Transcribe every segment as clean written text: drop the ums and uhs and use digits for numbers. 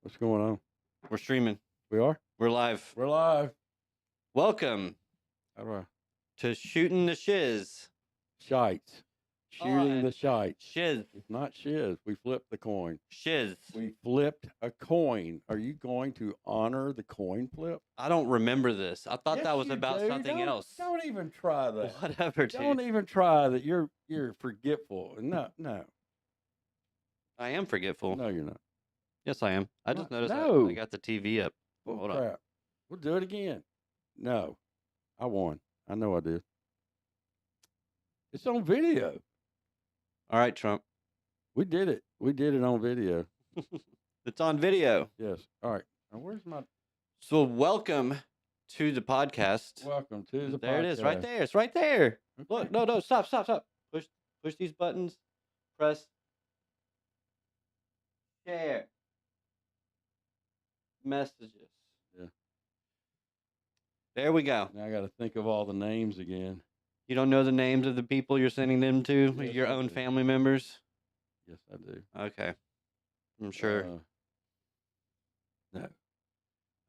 What's going on? We're streaming. We are? We're live. We're live. Welcome How do I? to Shooting the Shiz. Shites. Shooting Oh, the shites. Shiz. It's not shiz. We flipped the coin. Shiz. We flipped a coin. Are you going to honor the coin flip? I don't remember this. I thought Yes, that was you about do. something Don't- else. Don't even try that. Whatever, dude. Don't even try that. You're forgetful. No. I am forgetful. No, you're not. Yes, I am. I just noticed No. I got the TV up. Bull Hold on. crap. We'll do it again. No. I won. I know I did. It's on video. All right, Trump. We did it. We did it on video. It's on video. Yes. All right. Now, where's my... So welcome to the podcast. Welcome to the There it is, right podcast. there. It's right there. Okay. Look, no, stop. Push these buttons. Press share. Messages. Yeah. There we go. Now I got to think of all the names again. You don't know the names of the people you're sending them to? Yes, Your I own do. family members? Yes, I do. Okay. I'm sure. No,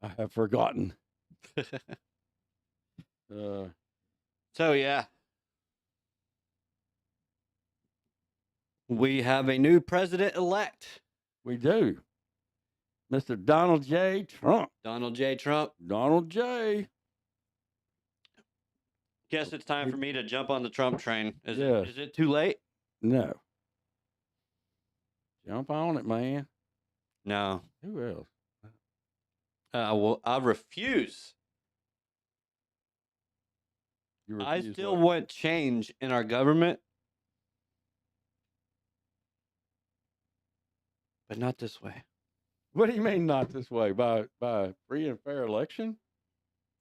I have forgotten. Uh, So, yeah. We have a new president-elect, we do. Mr. Donald J. Trump. Donald J. Trump. Donald J. Guess it's time for me to jump on the Trump train. Yes. Is it too late? No. Jump on it, man. No. Who else? I refuse. You I refuse still what? want change in our government, but not this way. What do you mean not this way? By free and fair election?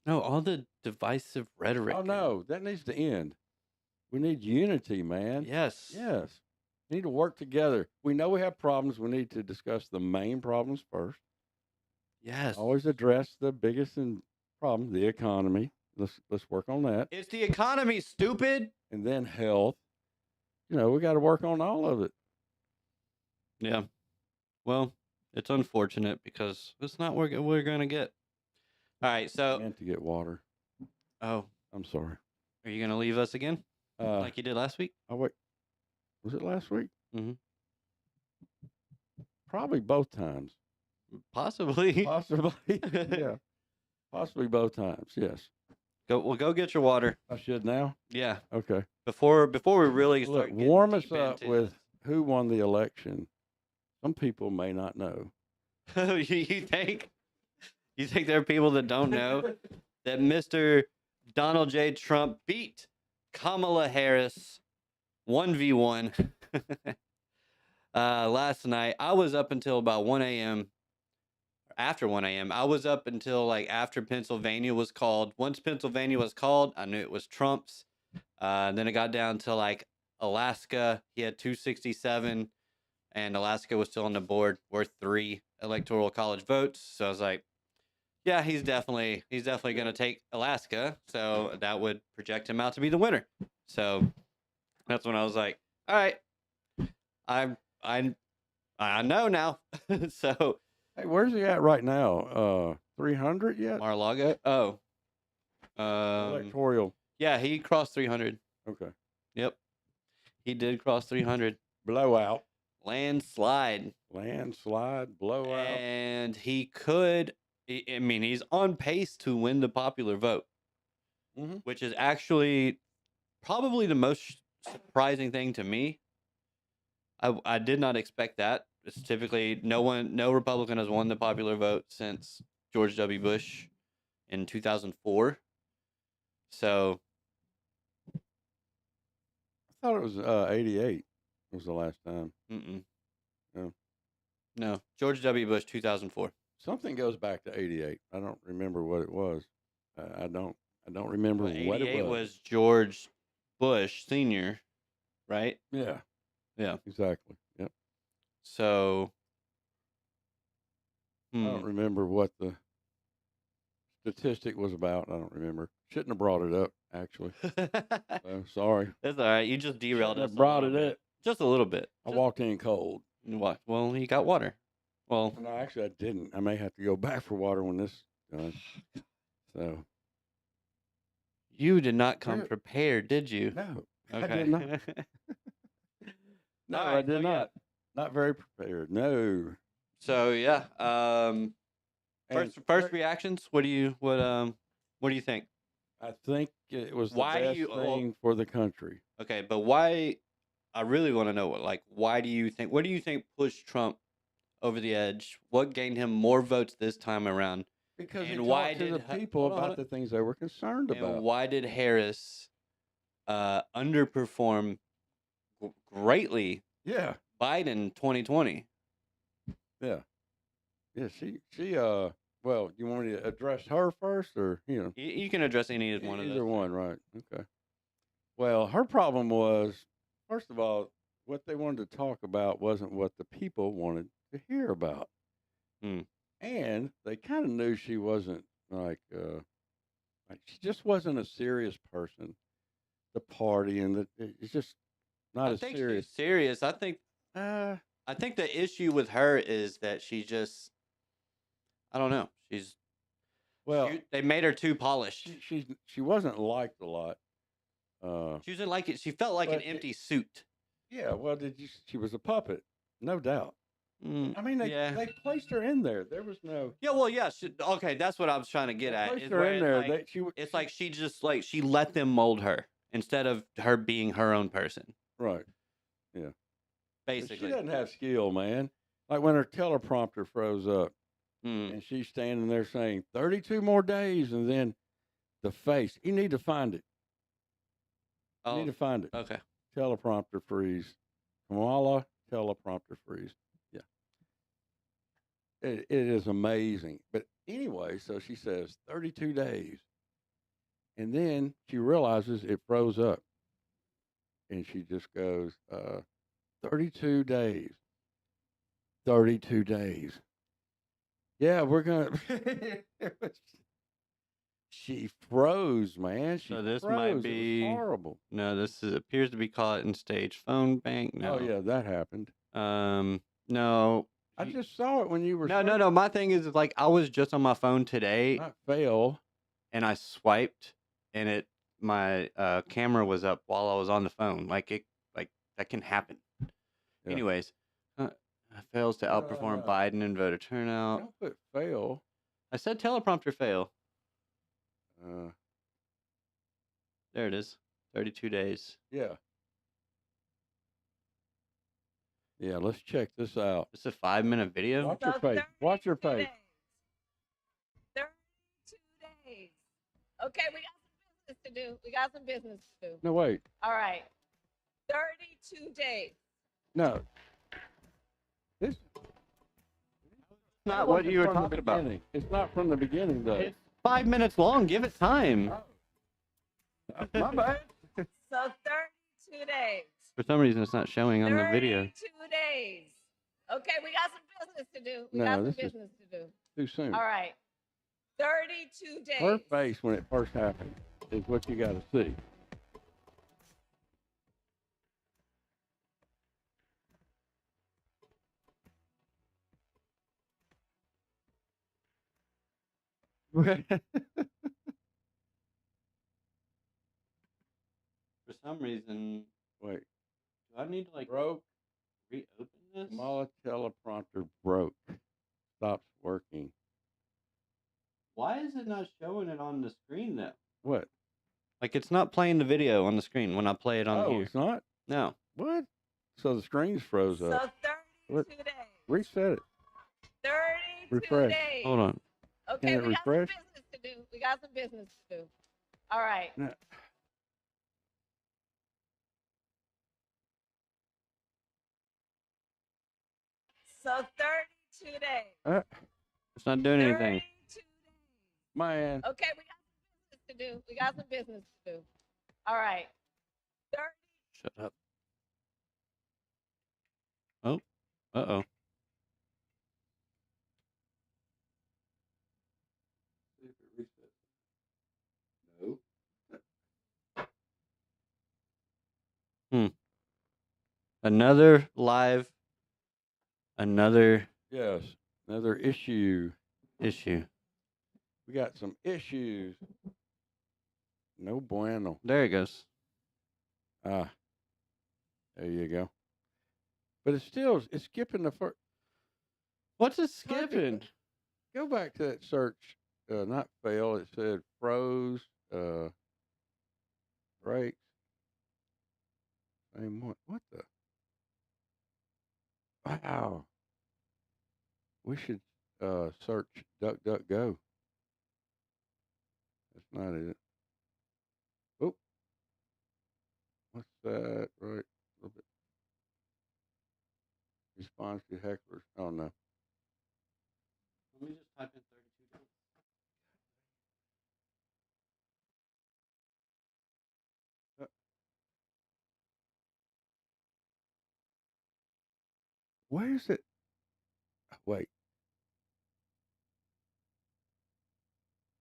No, all the divisive rhetoric. Oh, no. That needs to end. We need unity, man. Yes. Yes. We need to work together. We know we have problems. We need to discuss the main problems first. Yes. Always address the biggest problem, the economy. Let's work on that. It's the economy, stupid. And then health. You know, we got to work on all of it. Yeah. Well, it's unfortunate because it's not what we're going to get. All right. I So, meant to get water. oh, I'm sorry. are you going to leave us again like you did last week? Oh, wait. Was it last week? Mhm. Probably both times. Possibly. Possibly. Yeah. Possibly both times. Yes. Go get your water. I should now. Yeah. Okay. Before we really Look, start getting warm us deep up into with who won the election. Some people may not know. you think there are people that don't know that Mr. Donald J. Trump beat Kamala Harris 1v1 last night? I was up until about 1 a.m. After 1 a.m. I was up until like after Pennsylvania was called. Once Pennsylvania was called, I knew it was Trump's. Then it got down to like Alaska. He had 267, and Alaska was still on the board, worth 3 electoral college votes. So I was like, yeah, he's definitely going to take Alaska. So that would project him out to be the winner. So that's when I was like, all right, I know now. So Hey, where's he at right now? 300 yet? Mar-a-Lago. Oh, Electoral. yeah, he crossed 300. Okay. Yep, he did cross 300. Blowout. Landslide. Landslide. Blowout. And he could. I mean, he's on pace to win the popular vote, Mhm. which is actually probably the most surprising thing to me. I did not expect that. It's typically no Republican has won the popular vote since George W. Bush in 2004. So I thought it was 88 was the last time. no, George W. Bush 2004. Something goes back to 88. I don't remember what it was. I don't remember Well, what 88 it was. George Bush Sr., right? Yeah. Yeah. Exactly. Yep. So I don't remember what the statistic was about. I don't remember. Shouldn't have brought it up, actually. So, sorry. That's all right. You just derailed Shouldn't us. have brought it up. Just a little bit. I walked in cold. What? Well, you got water. Well, No, actually, I didn't. I may have to go back for water when this is done. So you did not come Good. prepared, did you? no, I Okay. did not. No, All I right, did so yeah. not. Not very prepared. No. So yeah. And First reactions. What do you think? I think it was the Why do best you? thing for the country. Okay, but why? I really want to know why do you think? What do you think pushed Trump over the edge? What gained him more votes this time around? Because he And why talked to the did people hold on, hold about on. the things they were concerned And about. why did Harris underperform greatly Yeah, Biden 2020? yeah, yeah. Well, you want me to address her first, or You can address any one of those. either one, right? Okay. Well, her problem was, first of all, what they wanted to talk about wasn't what the people wanted to hear about, Hmm. and they kind of knew she wasn't like she just wasn't a serious person. The party and it's just not I as think serious. she's serious. Uh, I think the issue with her is that she just I don't know. well, They made her too polished. she wasn't liked a lot. She was in like it. She felt like an But empty suit. Yeah, well, she was a puppet, no doubt. I mean, Yeah. they placed her in there. There was no. Yeah. Well, yeah. Okay, that's what I was trying to get They at. placed Is her where in it's there. like She it's like she just like she let them mold her instead of her being her own person. right. Yeah. But she Basically. doesn't have skill, man. Like when her teleprompter froze up Hmm. and she's standing there saying 32 more days, and then the face. You need to find it. You need Oh. to find it. Okay. Teleprompter freeze. Kamala teleprompter freeze. Yeah. It is amazing. But anyway, so she says 32 days. And then she realizes it froze up. And she just goes, 32 days. 32 days. Yeah, we're going to. She froze, man. She So this froze. might It was be horrible. no. This appears to be caught in stage phone bank. No. Oh, yeah, that happened. No. I just saw it when you were. No. My thing is like I was just on my phone today Not fail. and I swiped and my camera was up while I was on the phone. Like that can happen. Yeah. Anyways, fails to outperform No. Biden in voter turnout. Don't put fail. I said teleprompter fail. Uh, There it is. 32 days. yeah. Yeah, let's check this out. It's a 5-minute video. Watch your face. Watch your face. 32 days. Okay, we got some business to do. No, wait. All right. 32 days. No. This is Not what you were from the talking about. beginning. It's not from the beginning, though. It's 5 minutes long. Give it time. My bad. So 32 days. For some reason, it's not showing on the video. 32 days. Okay, we got some business to do. No, this is too soon. All right. 32 days. Her face when it first happened is what you got to see. For some reason, Wait. do I need to like Broke. reopen this? Kamala teleprompter broke. Stops working. Why is it not showing it on the screen though? What? Like it's not playing the video on the screen when I play it on Oh, here. it's not? No. What? So the screen's froze So up. 32 What? days. Reset it. 32 Refresh. days. Hold on. Okay, Can it we got some refresh? business to do. All right. No. So 32 days. It's not doing anything. 32 days. Man. Okay, we got some business to do. All right. 30. Shut up. Oh. Uh-oh. No. Another live. Another. Yes. Another issue. Issue. We got some issues. No bueno. There it goes. Ah, there you go. But it's still it's skipping the first. What's it Target. skipping? Go back to that search. Not fail. It said froze. Brakes. Same one. What the? Wow. We should search DuckDuckGo. That's not it. Oh, what's that? Right. A little bit. Response to hecklers. Oh no. Let me just type in 32 days. Where's it? Wait.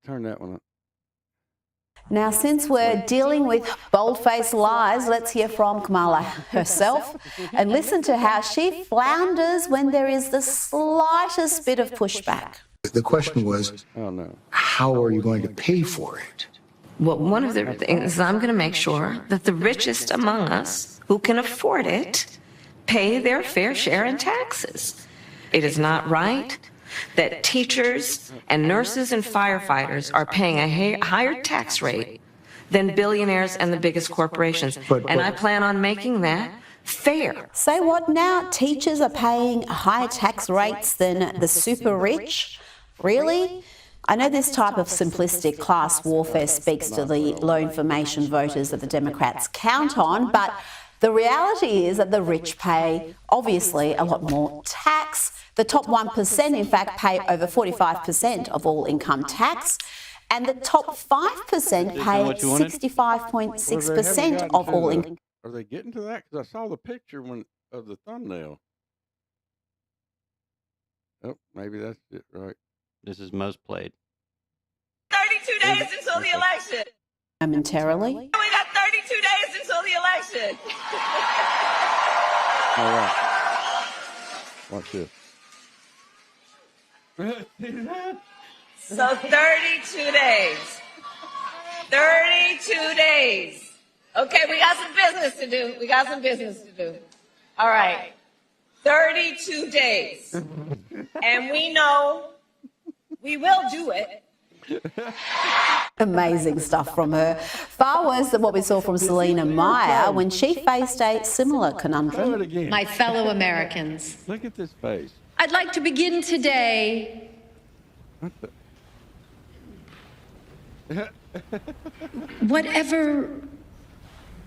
Turn that one up. Now, since we're dealing with bold-faced lies, let's hear from Kamala herself and listen to how she flounders when there is the slightest bit of pushback. The question was, Oh no. how are you going to pay for it? Well, one of the things is I'm going to make sure that the richest among us who can afford it pay their fair share in taxes. It is not right that teachers and nurses and firefighters are paying a higher tax rate than billionaires and the biggest corporations. And I plan on making that fair. Say what now? Teachers are paying higher tax rates than the super rich? Really? I know this type of simplistic class warfare speaks to the low information voters that the Democrats count on, but the reality is that the rich pay, obviously, a lot more tax. The top 1%, in fact, pay over 45% of all income tax. And the top 5% pay what you wanted? 65.6% of all income. Are they getting to that? Because I saw the picture of the thumbnail. Oh, maybe that's it, right? This is most played. 32 days until the election. Momentarily. We got 32 days until the election. All right. Watch this. So 32 days. 32 days. Okay, we got some business to do. We got some business to do. All right. 32 days. And we know we will do it. Amazing stuff from her. Far worse than what we saw from Selena Meyer when she faced a similar Do it conundrum. again. My fellow Americans, Look at this face. I'd like to begin today What the? whatever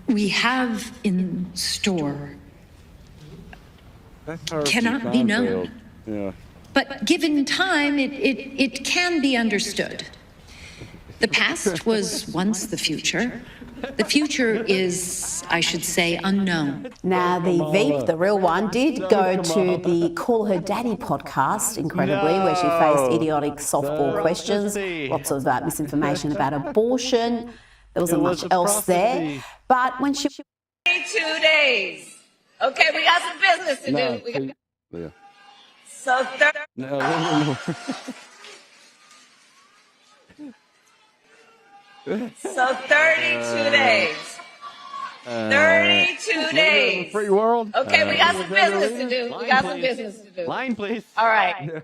we have in store, That's her Cannot from be known. Seinfeld. Yeah. but given time, it can be understood. The past was once the future. The future is, I should say, unknown. Now, the Veep, the real one, did go to the Call Her Daddy podcast, incredibly, where she faced idiotic softball questions, lots of misinformation about abortion. There wasn't much else there. But when she 32 days. Okay, we got some business to No, do. We got, see, yeah. so No, no. So 32 days. 32 days. Free world. Okay, we got some business to do. We got some business to do. Line, please. All right.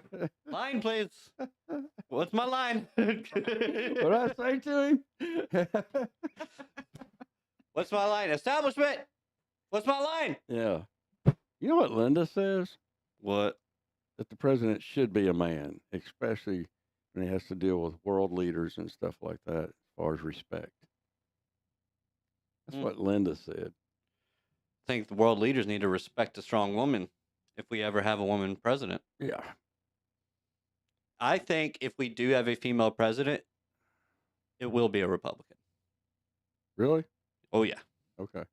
Line, please. What's my line? What did I say to him? What's my line? Establishment. What's my line? Yeah. You know what Linda says? What? That the president should be a man, especially when he has to deal with world leaders and stuff like that, as far as respect. That's what Linda said. I think the world leaders need to respect a strong woman if we ever have a woman president. Yeah. I think if we do have a female president, it will be a Republican. Really? Oh, yeah. Okay.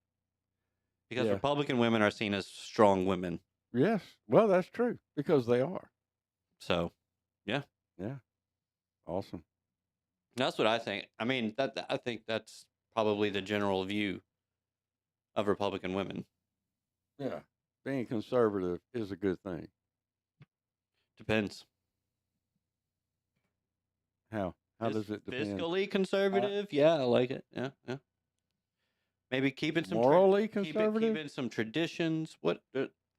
Because Yeah. Republican women are seen as strong women. Yes. Well, that's true because they are. So, Yeah. Awesome. that's what I think. I mean, I think that's probably the general view of Republican women. Yeah. Being conservative is a good thing. Depends. How does it depend? Fiscally conservative? Yeah, I like it. Yeah, yeah. Maybe keeping some Morally conservative? keeping some traditions. What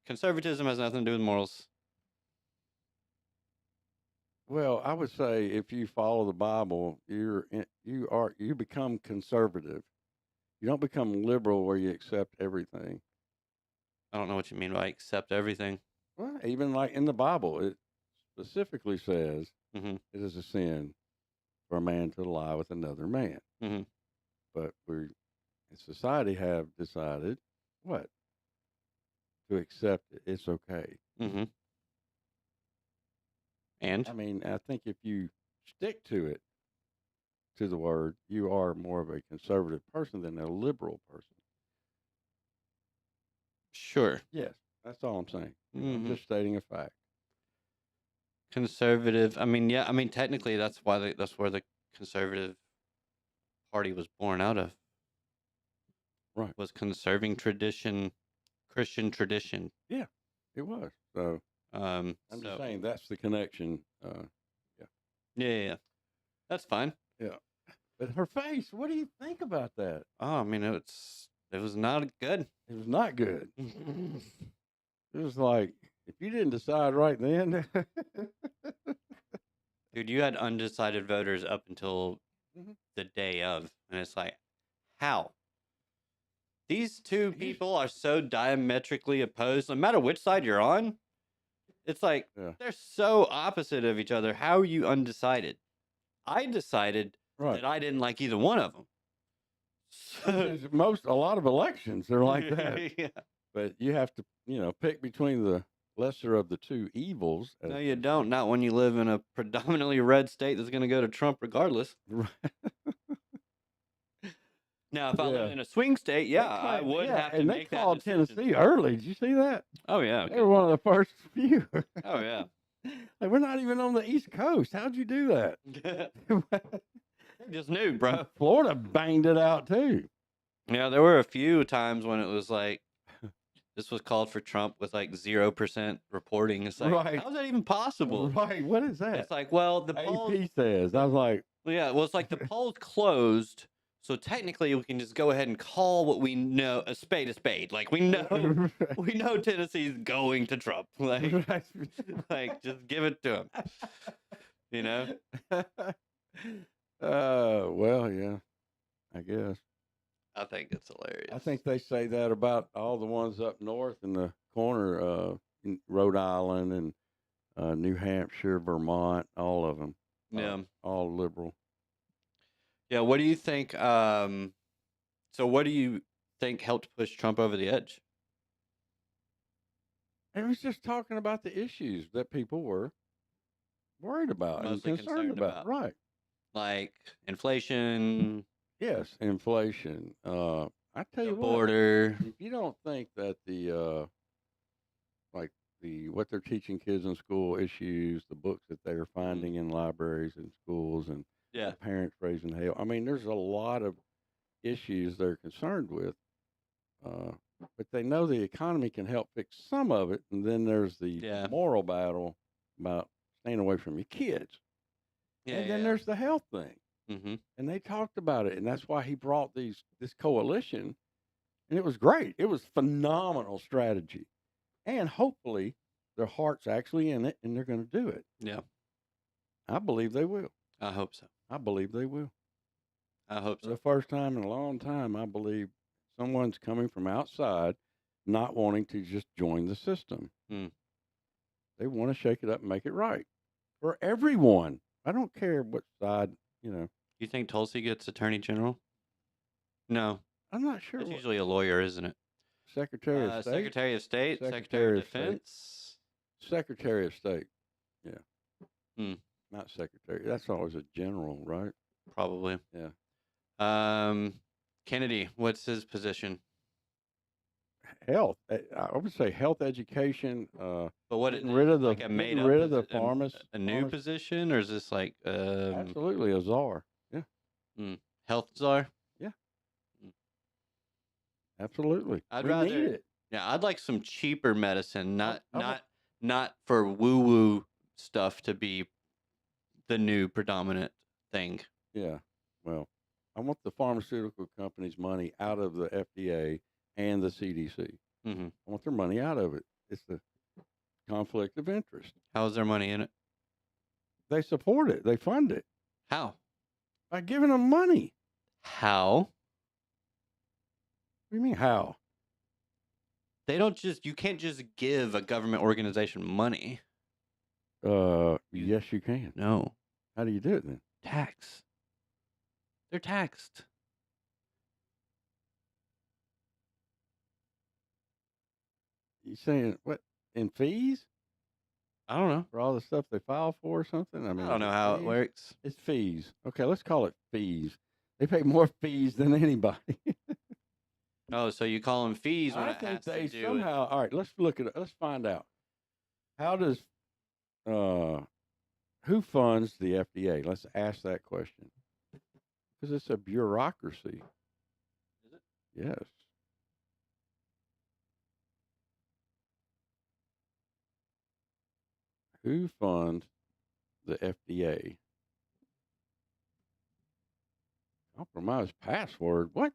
conservatism has nothing to do with morals. Well, I would say if you follow the Bible, you become conservative. You don't become liberal where you accept everything. I don't know what you mean by accept everything. Well, even like in the Bible, it specifically says Mm-hmm. it is a sin for a man to lie with another man. Mm-hmm. But we, in society, have decided what to accept it. It's okay. Mm-hmm. And I mean, I think if you stick to it, to the word, you are more of a conservative person than a liberal person. sure, Yes, that's all I'm saying. I'm Mhm. just stating a fact. conservative. I mean, yeah. I mean, technically, that's why that's where the conservative party was born out of. Right. Was conserving tradition, Christian tradition. Yeah, it was. So I'm I'm just saying that's the connection. yeah. That's fine. Yeah. But her face, what do you think about that? Oh, I mean, it was not good. It was not good. It was like, if you didn't decide right then, Dude, you had undecided voters up until Mhm. the day of, and it's like, how? These two people are so diametrically opposed. No matter which side you're on, it's like Yeah. they're so opposite of each other. How are you undecided? I decided right. that I didn't like either one of them. So, A lot of elections are like that. yeah. But you have to, pick between the lesser of the two evils. No, you don't. Not when you live in a predominantly red state that's going to go to Trump regardless. Right. Now, if I Yeah. lived in a swing state, yeah, I would have to and make they that called decision. Tennessee early. Did you see that? Oh yeah. They were one of the first few. Oh yeah. Like, we're not even on the East Coast. How'd you do that? Just knew, bro. Florida banged it out too. Yeah, there were a few times when it was like, this was called for Trump with like 0% reporting. It's like, Right. how is that even possible? Right. What is that? It's like, well, the polls. AP says. I was like, Yeah, well, it's like the polls closed, so technically we can just go ahead and call what we know a spade a spade. Like we know, we know Tennessee's going to Trump. Like, right. like just give it to him. You know? Well, yeah, I guess. I think it's hilarious. I think they say that about all the ones up north in the corner, in Rhode Island and New Hampshire, Vermont, all of them. Yeah. All liberal. Yeah. What do you think? So, what do you think helped push Trump over the edge? It was just talking about the issues that people were worried about Mostly and concerned concerned about. about. Right. Like inflation, Yes, inflation. I tell the you what, border. if you don't think that what they're teaching kids in school, issues, the books that they're finding in libraries and schools, and Yeah. the parents raising hell. I mean, there's a lot of issues they're concerned with, but they know the economy can help fix some of it, and then there's the Yeah. moral battle about staying away from your kids, Yeah. and then there's the health thing. Mm-hmm. And they talked about it, and that's why he brought this coalition, and it was great. It was phenomenal strategy, and hopefully their heart's actually in it, and they're going to do it. Yeah. I believe they will. I hope so. I believe they will. I hope For so. the first time in a long time, I believe someone's coming from outside, not wanting to just join the system. Hmm. They want to shake it up and make it right for everyone. I don't care what side. You think Tulsi gets attorney general? No, I'm not sure. that's What, usually a lawyer, isn't it? Secretary of State. Secretary of State, Secretary Secretary of of State. Defense. Secretary of State. Yeah. Hmm. Not secretary. That's always a general, right? Probably. Yeah. Kennedy, what's his position? Health. I would say health education. But what Getting rid of the like a made getting rid up of the posi- pharmacist. a new position, or is this like Absolutely a czar. Yeah. health czar? Absolutely. I'd We rather- need it. Yeah, I'd like some cheaper medicine, not I'm a- not not for woo woo stuff to be the new predominant thing. Yeah. Well, I want the pharmaceutical companies' money out of the FDA and the CDC. Hmm. I want their money out of it. It's the conflict of interest. How's their money in it? They support it. They fund it How? by giving them money. How? What do you mean how? They don't just, you can't just give a government organization money. Yes, you can. No. How do you do it then? Tax. They're taxed. You saying what in fees I don't know. for all the stuff they file for or something? I mean, don't is know it how it fees? works. It's fees. Okay, let's call it fees. They pay more fees than anybody. Oh, so you call them fees when I it think has to they do somehow. All right, let's look at it. Let's find out. How does who funds the FDA? Let's ask that question because it's a bureaucracy. Is it? Yes. Who funds the FDA? Compromise password. What?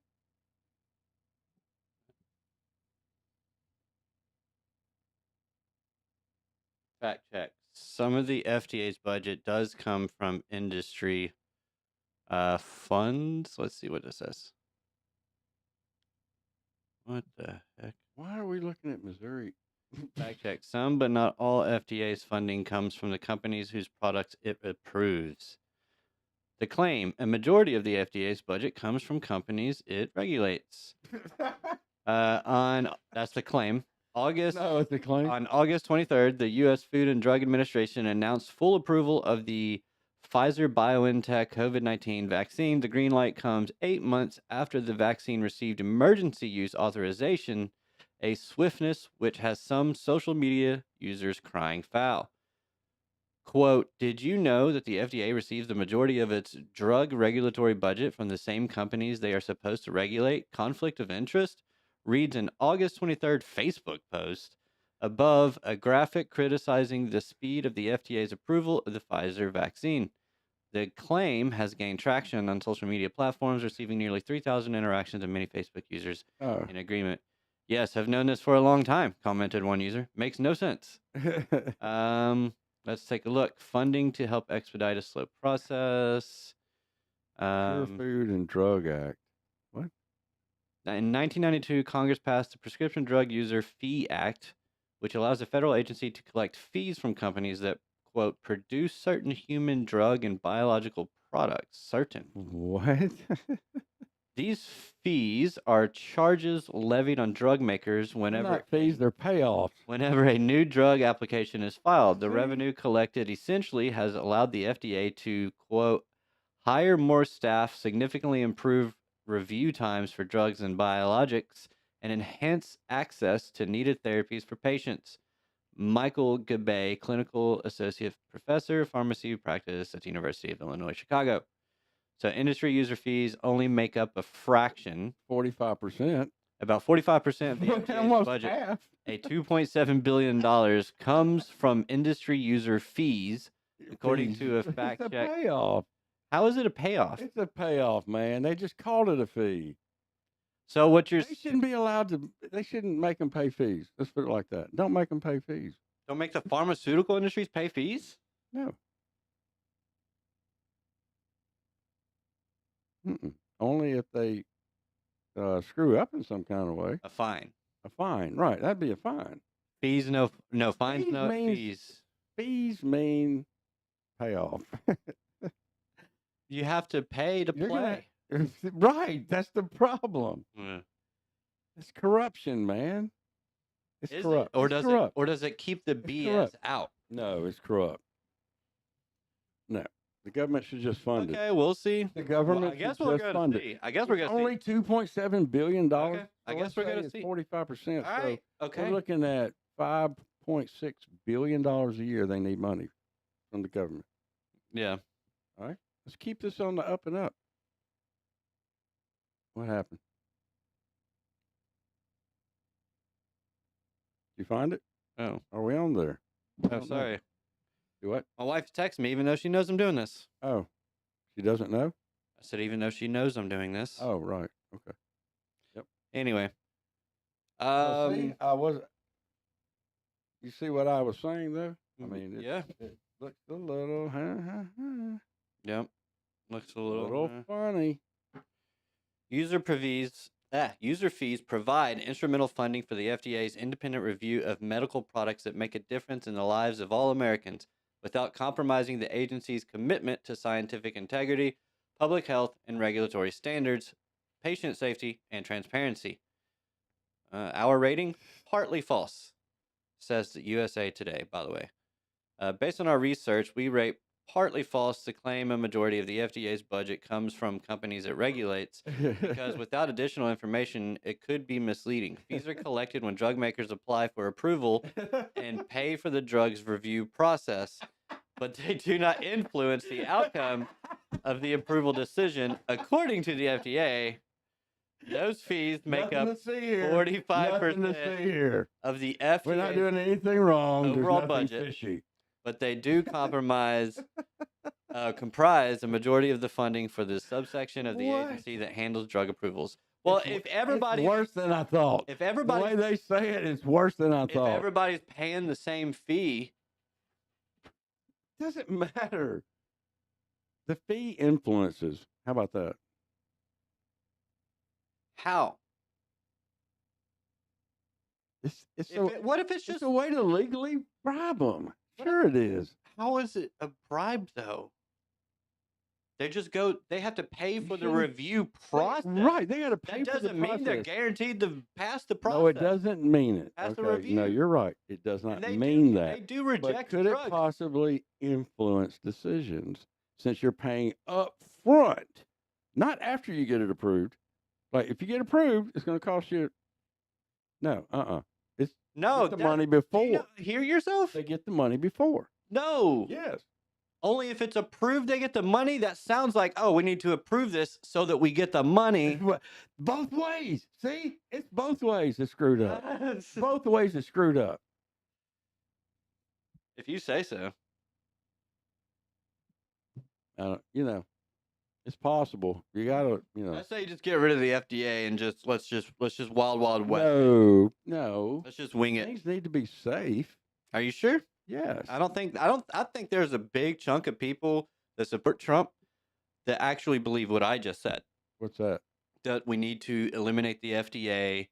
Fact check. Some of the FDA's budget does come from industry funds. Let's see what it says. What the heck? Why are we looking at Missouri? Fact check. Some, but not all FDA's funding comes from the companies whose products it approves. The claim, a majority of the FDA's budget comes from companies it regulates. That's the claim. No, it's a claim. On August 23rd, the U.S. Food and Drug Administration announced full approval of the Pfizer BioNTech COVID-19 vaccine. The green light comes 8 months after the vaccine received emergency use authorization, a swiftness which has some social media users crying foul. Quote, did you know that the FDA receives the majority of its drug regulatory budget from the same companies they are supposed to regulate? Conflict of interest? Reads an August 23rd Facebook post above a graphic criticizing the speed of the FDA's approval of the Pfizer vaccine. The claim has gained traction on social media platforms, receiving nearly 3,000 interactions and many Facebook users Oh. in agreement. Yes, I've known this for a long time, commented one user. Makes no sense. Let's take a look. Funding to help expedite a slow process. Pure Food and Drug Act. What? In 1992, Congress passed the Prescription Drug User Fee Act, which allows a federal agency to collect fees from companies that, quote, produce certain human drug and biological products. Certain. What? These fees are charges levied on drug makers They're whenever not fees, they're payoffs. whenever a new drug application is filed. The See? revenue collected essentially has allowed the FDA to, quote, hire more staff, significantly improve review times for drugs and biologics, and enhance access to needed therapies for patients. Michael Gabay, Clinical Associate Professor, Pharmacy Practice at the University of Illinois, Chicago. So industry user fees only make up a fraction, 45%. about 45% of the FDA's Almost budget. half. A $2.7 billion comes from industry user fees, according to a fact It's a check. payoff. How is it a payoff? It's a payoff, man. They just called it a fee. So what you're They shouldn't be allowed to. They shouldn't make them pay fees. Let's put it like that. Don't make them pay fees. don't make the pharmaceutical industries pay fees? No. Only if they screw up in some kind of way. A fine. A fine, right? That'd be a fine. Fees, no fines, Fees no means- fees. Fees mean payoff. You have to pay to You're gonna- play. Right. That's the problem. Yeah. It's corruption, man. It's Is corrupt. it? Or It's does corrupt. it? Or does it keep the BS corrupt. out? No, it's corrupt. No, the government should just fund it. Okay, we'll see. The government I guess should we're just gonna fund see. it. I guess we're It's gonna only see. $2.7 billion. Okay, I guess we're gonna see. 45%. All right. So Okay. we're looking at $5.6 billion a year. They need money from the government. Yeah. All right. Let's keep this on the up and up. What happened? Did you find it? Oh. Are we on there? I Oh, don't know. sorry. Do what? My wife texts me even though she knows I'm doing this. Oh, She doesn't know? I said, even though she knows I'm doing this. Oh, right. Okay. Anyway. Well, see, I was. You see what I was saying, though? I mean, yeah. it looks a little, Yep. Looks a little funny. User fees provide instrumental funding for the FDA's independent review of medical products that make a difference in the lives of all Americans without compromising the agency's commitment to scientific integrity, public health, and regulatory standards, patient safety, and transparency. Our rating, partly false, says the USA Today, by the way. Based on our research, we rate partly false to claim a majority of the FDA's budget comes from companies it regulates, because without additional information, it could be misleading. Fees are collected when drug makers apply for approval and pay for the drug's review process, but they do not influence the outcome of the approval decision. According to the FDA, those fees make up 45% of the FDA's We're not doing anything wrong. overall There's nothing budget. fishy. But they do comprise a majority of the funding for the subsection of the What? agency that handles drug approvals. Well, if everybody, it's worse than I thought. if The everybody, way they say it, it's worse than I if thought. everybody's paying the same fee, Doesn't matter. The fee influences. How about that? how? It's What if it's it's just a way to legally bribe them. Sure, it is. how is it a bribe though? They just go. They have to pay for the shouldn't- review process. Right, they got to pay That for the doesn't mean they're process. guaranteed to pass the process. No, it doesn't mean it. Pass the Okay, no, review. you're right. It does And not they mean do, that. They do But reject could drugs. it possibly influence decisions since you're paying up front, not after you get it approved? Like if you get approved, it's going to cost you. No, It's No, get the money before. Do you hear yourself? They get the money before. No. Yes. Only if it's approved, they get the money. That sounds like, oh, we need to approve this so that we get the money. Both ways. See, it's both ways it's screwed up. Both ways it's screwed up. If you say so. It's possible. You gotta, I say just get rid of the FDA and let's just wild west. No. Let's just wing it. Things need to be safe. Are you sure? Yes. I think there's a big chunk of people that support Trump that actually believe what I just said. What's that? That we need to eliminate the FDA.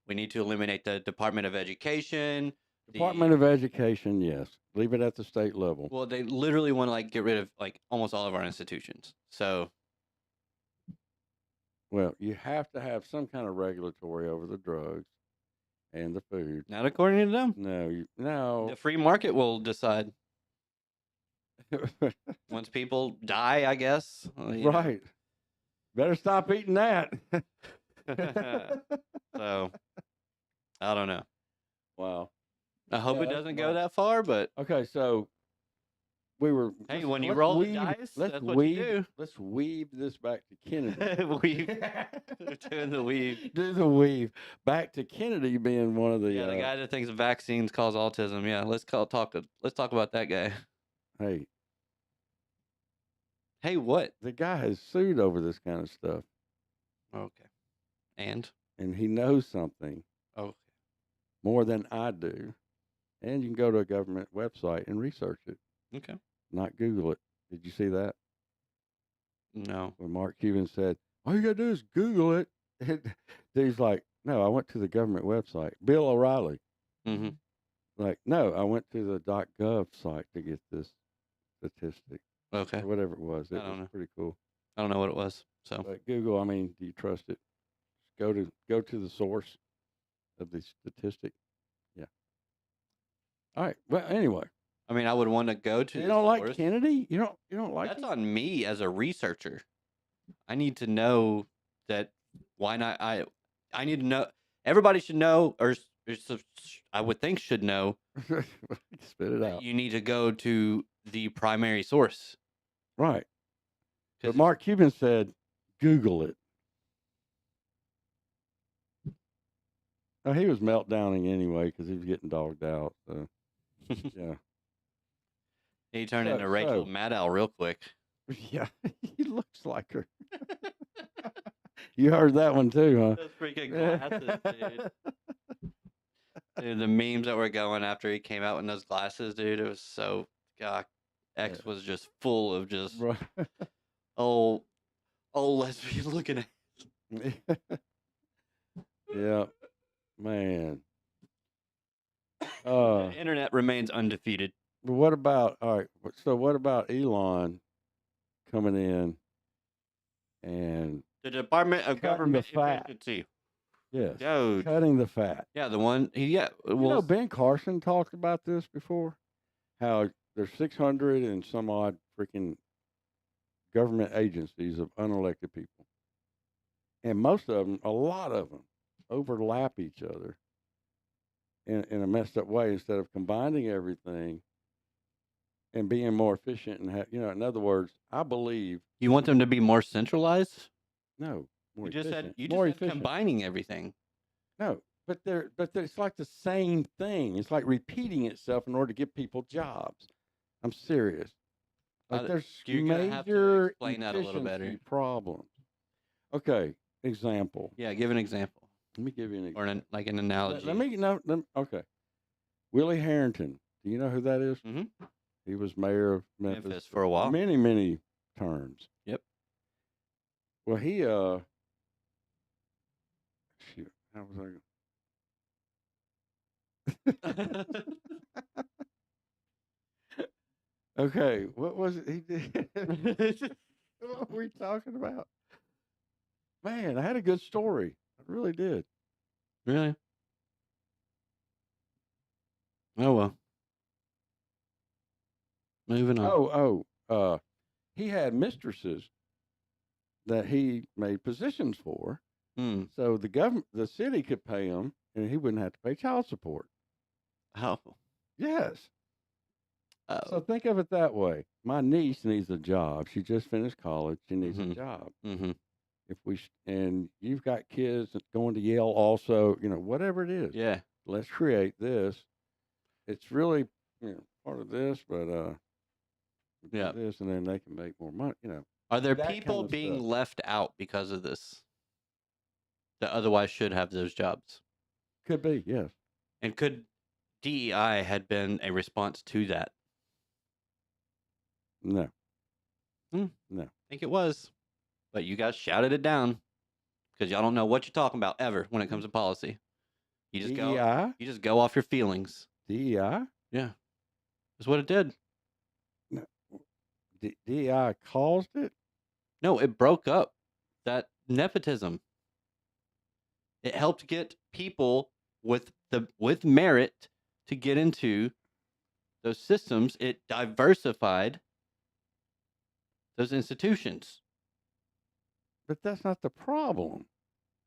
We need to eliminate the Department of Education. Department of Education, yes. Leave it at the state level. Well, they literally want to get rid of almost all of our institutions. So, Well, you have to have some kind of regulatory over the drugs and the food. not according to them. No. The free market will decide. Once people die, I guess. Right. Better stop eating that. So, I don't know. Wow. I hope Yeah, it that's doesn't go wild. that far, but Okay, so we were. hey, let's- when you let's roll the weave- dice, let's that's what weave, you do. Let's weave this back to Kennedy. Weave. Doing the weave. Do the weave back to Kennedy being one of the. Yeah, the guy that thinks vaccines cause autism. Yeah, let's talk about that guy. Hey, Hey, what? the guy has sued over this kind of stuff, Okay. And and he knows something okay. more than I do. And you can go to a government website and research it, Okay. not Google it. Did you see that? No. When Mark Cuban said, "All you gotta do is Google it," he's like, "No, I went to the government website." Bill O'Reilly, Mm-hmm. like, "No, I went to the .gov site to get this statistic, Okay. or whatever it was." It I don't was know. pretty cool. I don't know what it was. So But Google, I mean, do you trust it? Just go to the source of the statistic. Yeah. All right. Well, anyway, I mean, I would want to go to. you the don't like source. Kennedy? You don't like That's him? on me as a researcher. I need to know that. Why not? I need to know. Everybody should know, I would think should know. Spit it That out. you need to go to the primary source. Right. 'Cause But Mark Cuban said, Google it. Oh, he was meltdowning anyway because he was getting dogged out. So, yeah. he turned So- into Rachel so- Maddow real quick. Yeah, he looks like her. You heard that one too, huh? Those freaking glasses, dude. Dude, the memes that were going after he came out in those glasses, dude, it was so God. X was just full of just Right. old lesbian looking at. Yeah, man. The internet remains undefeated. But what about all right? So what about Elon coming in and The Department of cutting Government the fat? Efficiency. Yes, Dude. cutting the fat. Yeah, the one yeah. You know, Ben Carson talked about this before. How there's 600 and some odd freaking government agencies of unelected people, and most of them, a lot of them, overlap each other in a messed up way. Instead of combining everything and being more efficient and in other words, I believe You want them to be more centralized? no more You just efficient. said more said efficient. combining everything. No, but it's like the same thing. It's like repeating itself in order to give people jobs. I'm serious. Like there's you're gonna have to major explain that a little better. efficiency problems. Okay, example. Yeah, give an example. Let me give you an example. Or like an analogy. Okay. Willie Harrington. Do you know who that is? Mm-hmm. He was mayor of Memphis for a while. Many, many terms. Yep. Well, he shoot, how was I? Okay, what was it he did? What were we talking about? Man, I had a good story. I really did. Really? Oh well. Moving on. He had mistresses that he made positions for, so the city could pay him, and he wouldn't have to pay child support. Oh. Yes. Oh. So think of it that way. My niece needs a job. She just finished college. She needs a job. Mm-hmm. And you've got kids that's going to Yale also, whatever it is. Yeah. Let's create this. It's really, part of this, but yeah, this, and then they can make more money. Are there people being left out because of this that otherwise should have those jobs? Could be, yes. And could DEI had been a response to that? No. No. I think it was. But you guys shouted it down because y'all don't know what you're talking about ever when it comes to policy. You just DEI? You just go off your feelings. DEI? Yeah. That's what it did. No. DEI caused it? No, it broke up that nepotism. It helped get people with merit to get into those systems. It diversified those institutions. But that's not the problem.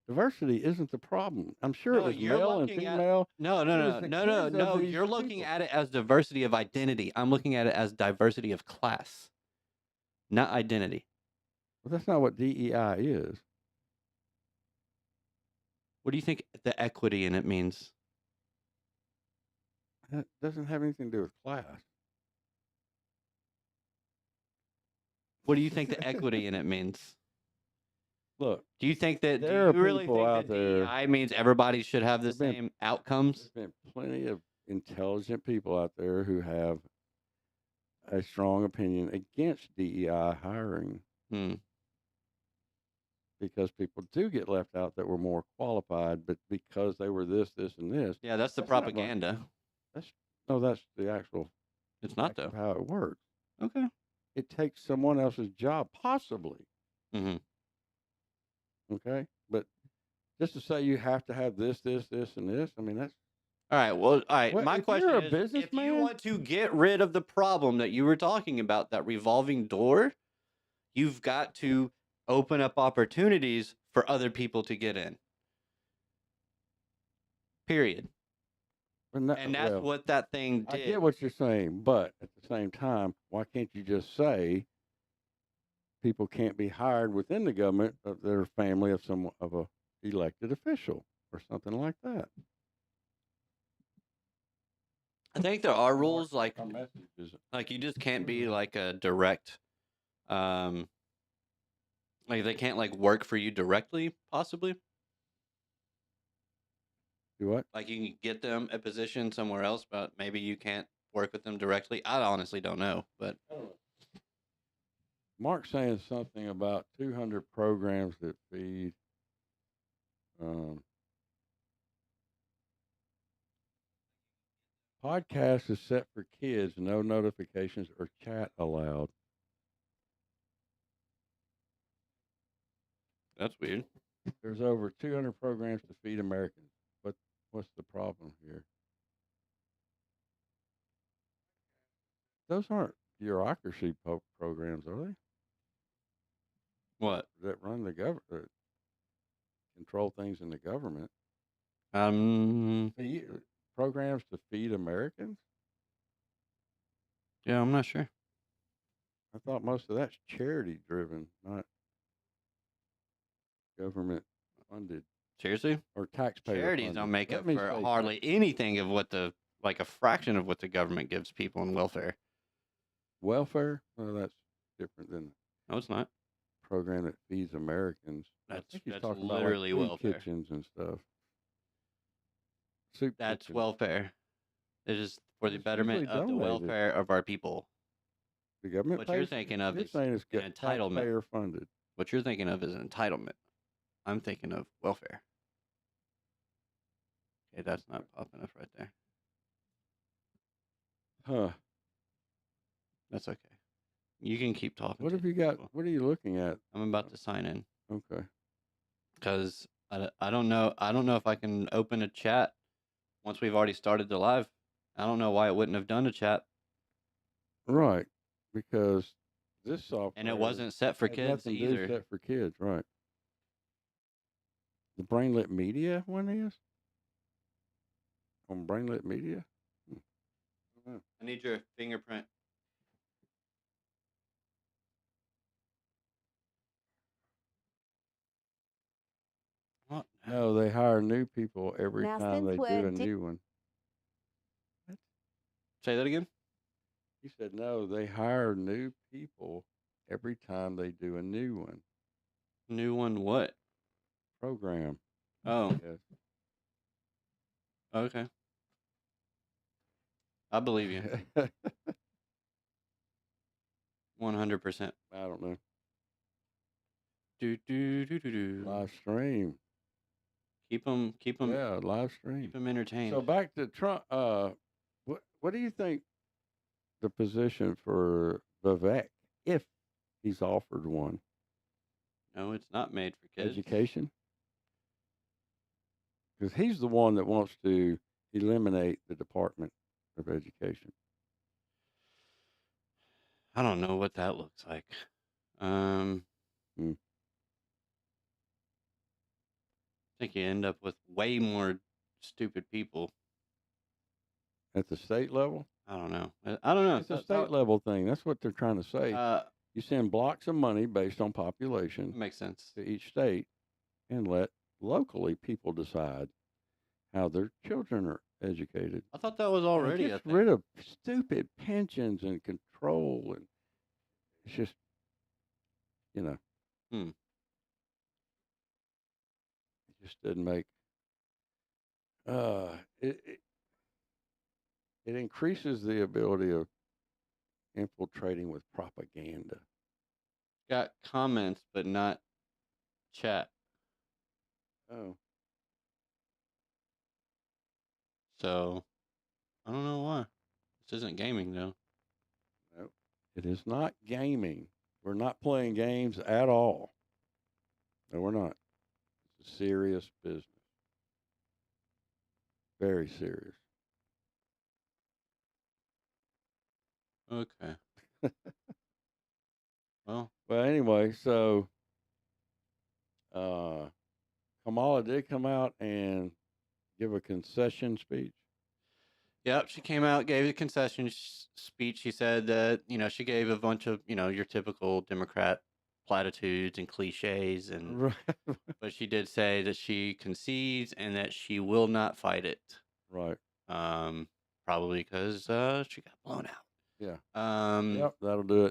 Diversity isn't the problem. I'm sure it was male and female. No. You're looking at it as diversity of identity. I'm looking at it as diversity of class, not identity. Well, that's not what DEI is. What do you think the equity in it means? That doesn't have anything to do with class. What do you think the equity in it means? Look, do you think that there are really people think out that there. DEI means everybody should have the same outcomes? There's been plenty of intelligent people out there who have a strong opinion against DEI hiring. Because people do get left out that were more qualified, but because they were this, and this. Yeah, that's the propaganda. That's the actual. It's not though. How it works. Okay. It takes someone else's job, possibly. Mm-hmm. Okay, but just to say you have to have this, and this. I mean, that's. All right. Well, all right. Well, my question is, if you want to get rid of the problem that you were talking about, that revolving door, you've got to open up opportunities for other people to get in. Period. And that's what that thing did. I get what you're saying, but at the same time, why can't you just say people can't be hired within the government of their family of a elected official or something like that? I think there are rules like you just can't be like a direct Like they can't like work for you directly, possibly. Do what? Like you can get them a position somewhere else, but maybe you can't work with them directly. I honestly don't know, but Mark's saying something about 200 programs that feed. Podcast is set for kids. No notifications or chat allowed. that's weird. There's over 200 programs to feed Americans. What's the problem here? Those aren't bureaucracy programs, are they? What? That run the government, control things in the government. Programs to feed Americans? Yeah, I'm not sure. I thought most of that's charity driven, not government funded Seriously? or taxpayer Charities funded. don't make Let up me for say hardly anything of what the like a fraction of what the government gives people in welfare. welfare. Well, that's different than No, it's not. a program that feeds Americans. I think he's That's talking literally about like food welfare. kitchens and stuff. Soup That's kitchens. welfare. It is for the It's betterment usually of the donated. welfare of our people. The government What you're pays for it. thinking of You're is saying it's an entitlement. taxpayer funded. What you're thinking of is entitlement. I'm thinking of welfare. Okay, that's not popping up right there. Huh. That's okay. You can keep talking. What to have you got? people. What are you looking at? I'm about to sign in Okay. because I don't know. I don't know if I can open a chat once we've already started the live. I don't know why it wouldn't have done a chat. Right. Because this software And it wasn't set for had kids nothing to do either. set for kids, right? The Brainlit Media one is on Brainlit Media. I need your fingerprint. What? No, they hire new people every Now, time since they we're do a new one. Say that again. He said, no, they hire new people every time they do a new one. New one what? Program. Oh, Yes. okay. I believe you. 100%. I don't know. Do do do do do. Live stream. Keep them Yeah, live stream. entertained. So back to Trump. What do you think the position for Vivek, if he's offered one? No, it's not made for kids. Education? Because he's the one that wants to eliminate the Department of Education. I don't know what that looks like. I think you end up with way more stupid people. At the state level? I don't know. I don't know. It's a state level thing. That's what they're trying to say. You send blocks of money based on population Makes sense. to each state and let locally people decide how their children are educated. I thought that was already It a gets thing. rid of stupid pensions and control, and it's just, it just didn't make. It increases the ability of infiltrating with propaganda. Got comments, but not chat. Oh, So I don't know why. This isn't gaming though. no, it is not gaming. We're not playing games at all. No, we're not. It's a serious business. Very serious. Okay. Well, Well, anyway, so Kamala did come out and give a concession speech. yep, she came out, gave a concession speech. She said that, she gave a bunch of, your typical Democrat platitudes and cliches, and Right. but she did say that she concedes and that she will not fight it. Right. Probably because she got blown out. Yeah. Um, Yep. That'll do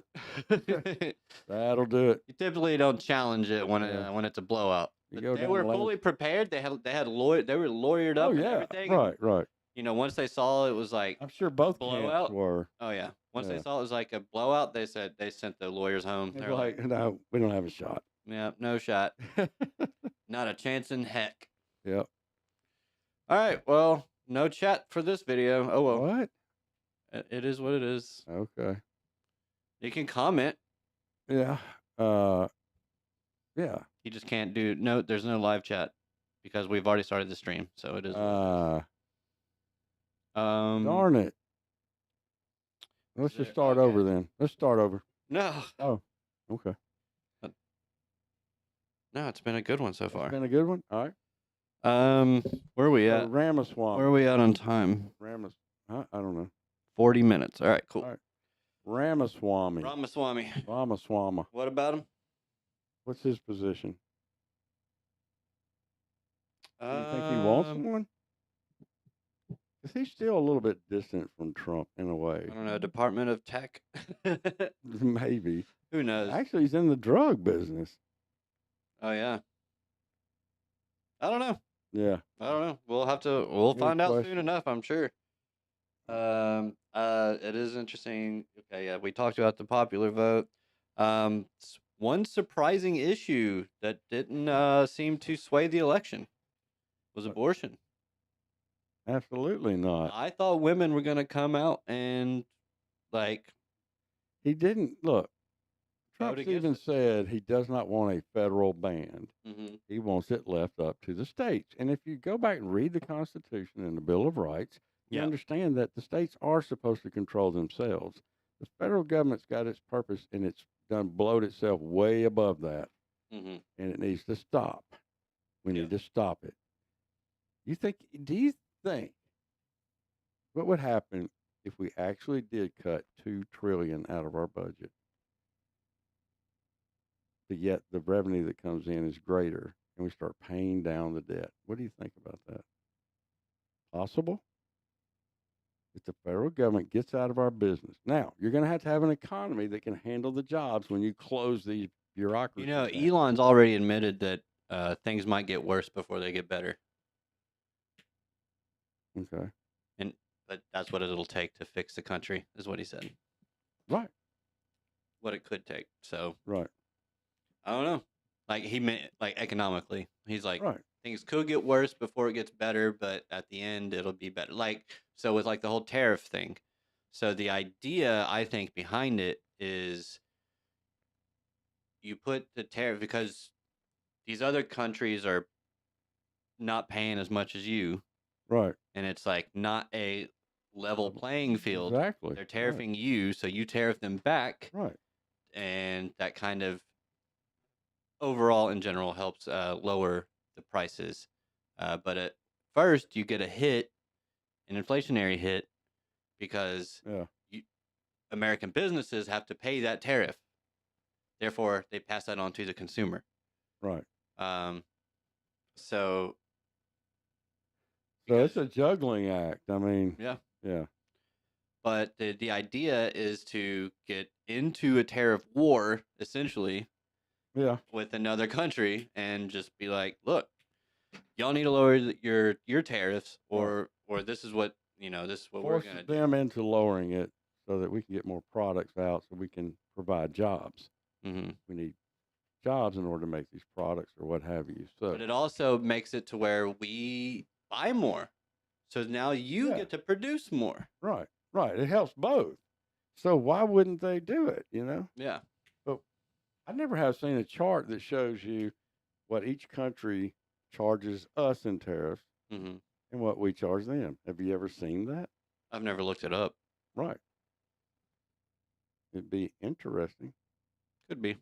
it. That'll do it. You typically don't challenge it when Yeah. when it's a blowout. You But go they down were the lane. fully prepared. They were lawyered up Oh and yeah. everything. And, Right. you know, once they saw it was like I'm sure both blowout. camps were. Oh yeah. Once they Yeah. saw it was like a blowout, they sent the lawyers home. It's They're like, no, we don't have a shot. yeah, no shot, not a chance in heck. Yep. All right, well, no chat for this video. Oh well, What? it is what it is. Okay. You can comment. Yeah. Yeah. You just can't do no. There's no live chat because we've already started the stream, so it is. Darn it. Let's just start over then. Let's start over. No. Oh. Okay. No, it's been a good one so far. It's been a good one. All right. Where are we at? Ramaswamy. Where are we at on time? I don't know. 40 minutes. All right, cool. All right. Ramaswamy. Ramaswamy. What about him? What's his position? Do you think he wants one? Is he still a little bit distant from Trump in a way? I don't know. Department of Tech. Maybe. Who knows? Actually, he's in the drug business. Oh yeah. I don't know. Yeah. I don't know. We'll Good find out question. soon enough, I'm sure. It is interesting. Okay, yeah, we talked about the popular vote. One surprising issue that didn't seem to sway the election was abortion. Absolutely not. I thought women were going to come out and like He didn't look. vote Trump's against even it. said he does not want a federal ban. Mhm. He wants it left up to the states. And if you go back and read the Constitution and the Bill of Rights, you Yeah. understand that the states are supposed to control themselves. The federal government's got its purpose and it's done blowed itself way above that. Mhm. And it needs to stop. We Yeah. need to stop it. Do you think what would happen if we actually did cut $2 trillion out of our budget? But yet the revenue that comes in is greater and we start paying down the debt. What do you think about that? Possible? If the federal government gets out of our business. Now, you're going to have an economy that can handle the jobs when you close these bureaucracies. You know, down. Elon's already admitted that things might get worse before they get better. Okay. But that's what it'll take to fix the country, is what he said. Right. What it could take. So Right. I don't know. Like he meant like economically. He's like Right. things could get worse before it gets better, but at the end it'll be better. Like so with like the whole tariff thing. So the idea I think behind it is you put the tariff because these other countries are not paying as much as you, Right. and it's like not a level playing field. Exactly. They're tariffing you, so you tariff them back, Right. and that kind of overall in general helps lower the prices. But at first, you get a hit, an inflationary hit, because Yeah. American businesses have to pay that tariff. Therefore, they pass that on to the consumer. Right. So So it's a juggling act. I mean, yeah. yeah. But the idea is to get into a tariff war, essentially, Yeah. with another country and just be like, look, y'all need to lower your tariffs, or this is what this is what we're Force gonna do. them into lowering it so that we can get more products out so we can provide jobs. Hmm. We need jobs in order to make these products or what have you. So But it also makes it to where we buy more, so now you Yeah. get to produce more. right. It helps both. So why wouldn't they do it, Yeah. I never have seen a chart that shows you what each country charges us in tariffs Hmm. and what we charge them. Have you ever seen that? I've never looked it up. Right. It'd be interesting. Could be.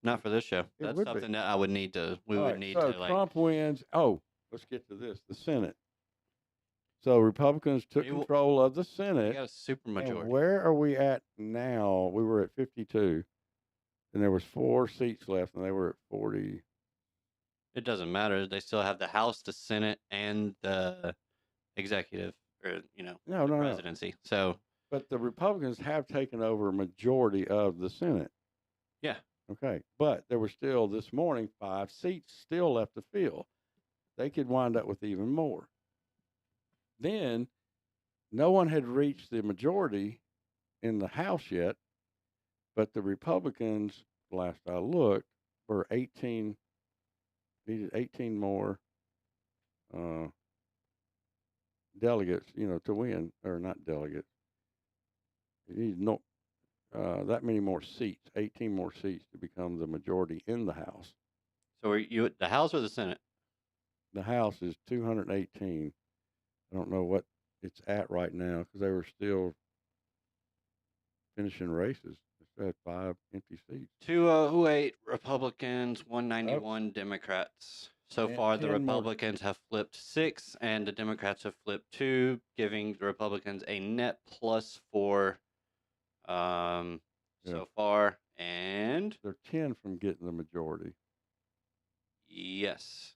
Not for this show. That's would be. something that I would need to. We All would right, need so to like. Trump wins. Oh, let's get to this. The Senate. So Republicans took You- control of the We Senate. got a super And majority. where are we at now? We were at 52, and there was 4 seats left, and they were at 40. It doesn't matter. They still have the House, the Senate, and the executive, or No, the no, no. presidency. So But the Republicans have taken over a majority of the Senate. Yeah. Okay. But there were still this morning 5 seats still left to fill. They could wind up with even more. Then no one had reached the majority in the House yet, but the Republicans, last I looked, were 18, needed 18 more delegates, to win, or not delegates. You need no that many more seats, 18 more seats to become the majority in the House. So are you the House or the Senate? The House is 218. I don't know what it's at right now because they were still finishing races. They had 5 empty seats. 208 Republicans, 191 Democrats. So And far, the 10 more. Republicans have flipped 6, and the Democrats have flipped 2, giving the Republicans a net +4 Yeah. so far. And They're 10 from getting the majority. yes,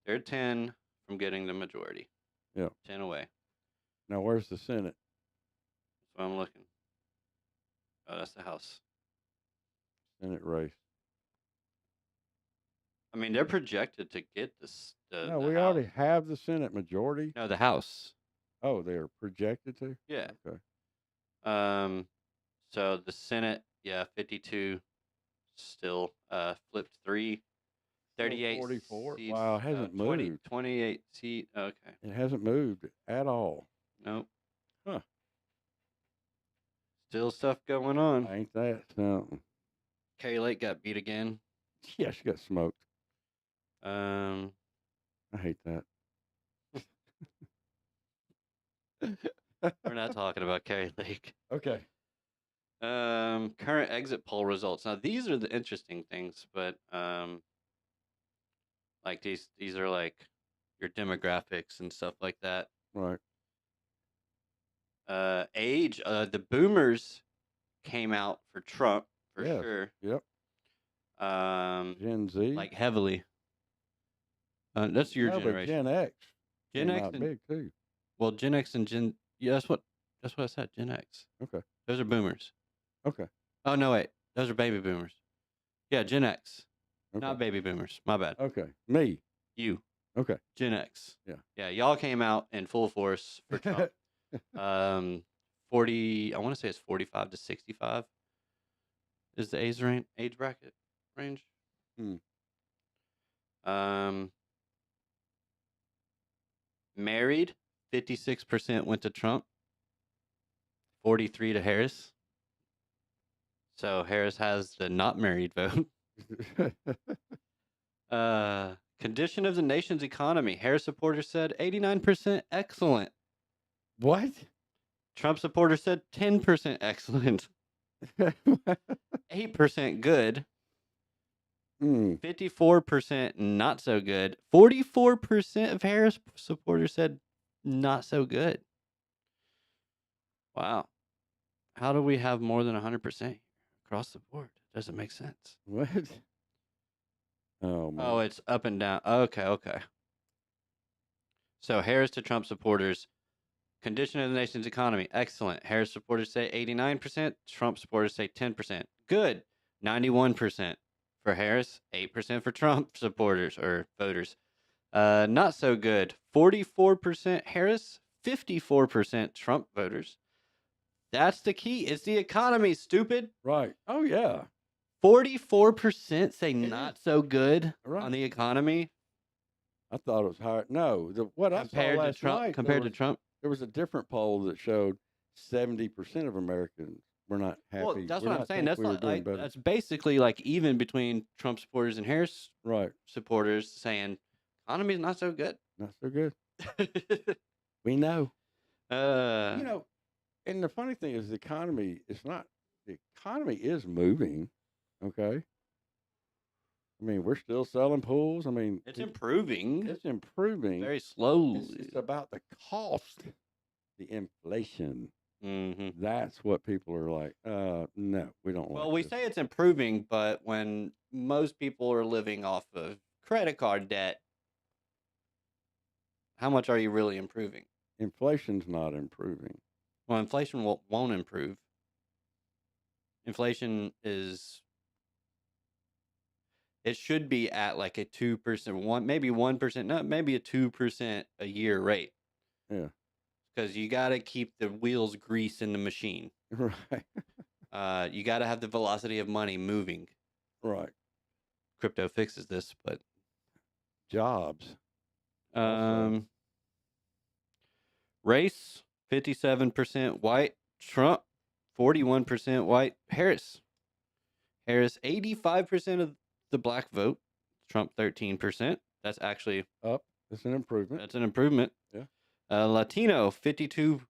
they're 10 from getting the majority. Yeah. 10 away. Now, where's the Senate? That's what I'm looking. Oh, that's the House. Senate race. I mean, they're projected to get this. No, the we House. already have the Senate majority. No, the House. Oh, they're projected to? Yeah. Okay. So the Senate, 52, still flipped 3, 38 44. seats. Wow, it hasn't 20, moved. 28 seat. Okay. It hasn't moved at all. Nope. Huh. Still stuff going on. Ain't that something? Carrie Lake got beat again. Yeah, she got smoked. Um, I hate that. we're not talking about Carrie Lake. Okay. Current exit poll results. Now these are the interesting things, but like these are like your demographics and stuff like that. Right. Age, the boomers came out for Trump for Yes. sure. Yep. Gen Z. Like heavily. That's your No, but generation. Gen X. Gen came X out and big too. well, Gen X and Gen. Yeah, that's what I said. Gen X. Okay. Those are boomers. Okay. Oh no, wait, those are baby boomers. Yeah, Gen X, Okay. not baby boomers. My bad. Okay. Me. You, Okay. Gen X. Yeah. Yeah, y'all came out in full force for Trump. 40. I want to say it's 45 to 65. Is the age bracket range? Married, 56% went to Trump, 43 to Harris. So Harris has the not married vote. Condition of the nation's economy. Harris supporters said 89% excellent. What? Trump supporters said 10% excellent. 8% good. 54% not so good. 44% of Harris supporters said not so good. Wow. How do we have more than 100% across the board? Doesn't make sense. What? Oh, man. Oh, it's up and down. Okay. So Harris to Trump supporters. Condition of the nation's economy. Excellent. Harris supporters say 89%. Trump supporters say 10%. Good. 91% for Harris. 8% for Trump supporters or voters. Not so good. 44% Harris. 54% Trump voters. That's the key. It's the economy, stupid. Right. Oh, yeah. 44% say not so good Right. on the economy. I thought it was higher. No, what I saw Compared to last Trump. night, Compared to Trump. there was a different poll that showed 70% of Americans were not happy. Well, that's We're what I'm not saying. think That's we were not doing like better. that's basically like even between Trump supporters and Harris Right. supporters saying economy's not so good. Not so good. We know. uh, And the funny thing is, the economy is moving. Okay. I mean, we're still selling pools. I mean, it's improving It's improving. very slowly. It's about the cost, the inflation. hmm That's what people are like. No, we don't want. Well, we this. say it's improving, but when most people are living off of credit card debt, how much are you really improving? Inflation's not improving. Well, inflation won't improve. Inflation is, it should be at like a 2%, maybe 1%, no, maybe a 2% a year rate. Yeah. Because you got to keep the wheels greased in the machine. Right. You got to have the velocity of money moving. Right. Crypto fixes this, but Jobs. Also. Race, 57% white. Trump, 41% white. Harris, 85% of the black vote. Trump, 13%. That's actually Up. It's an improvement. That's an improvement. Yeah. Latino, 52%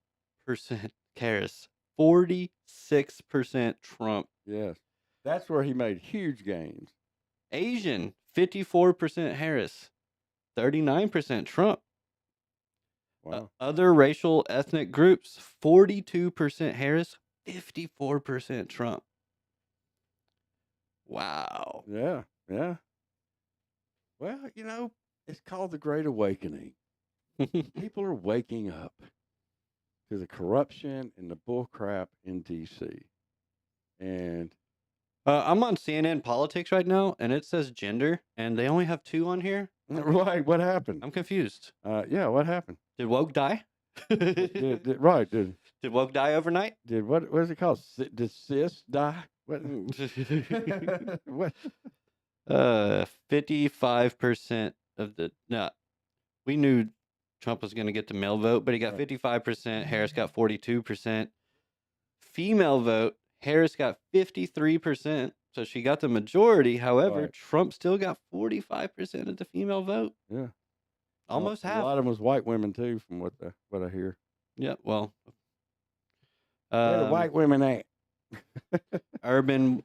Harris, 46% Trump. Yes. That's where he made huge gains. Asian, 54% Harris, 39% Trump. Wow. Other racial ethnic groups, 42% Harris, 54% Trump. Wow. Yeah. Yeah. Well, it's called the Great Awakening. People are waking up to the corruption and the bullcrap in D.C. And I'm on CNN Politics right now, and it says gender, and they only have 2 on here. right, what happened? I'm confused. Yeah, what happened? Did woke die? Did woke die overnight? what is it called? Did cis die? What? What? 55% of the we knew Trump was going to get the male vote, but he got 55%. Harris got 42%. Female vote, Harris got 53%. So she got the majority. However, Trump still got 45% of the female vote. Yeah. Almost half. A lot of them was white women too, from what I hear. Yeah, well. Where the white women at? Urban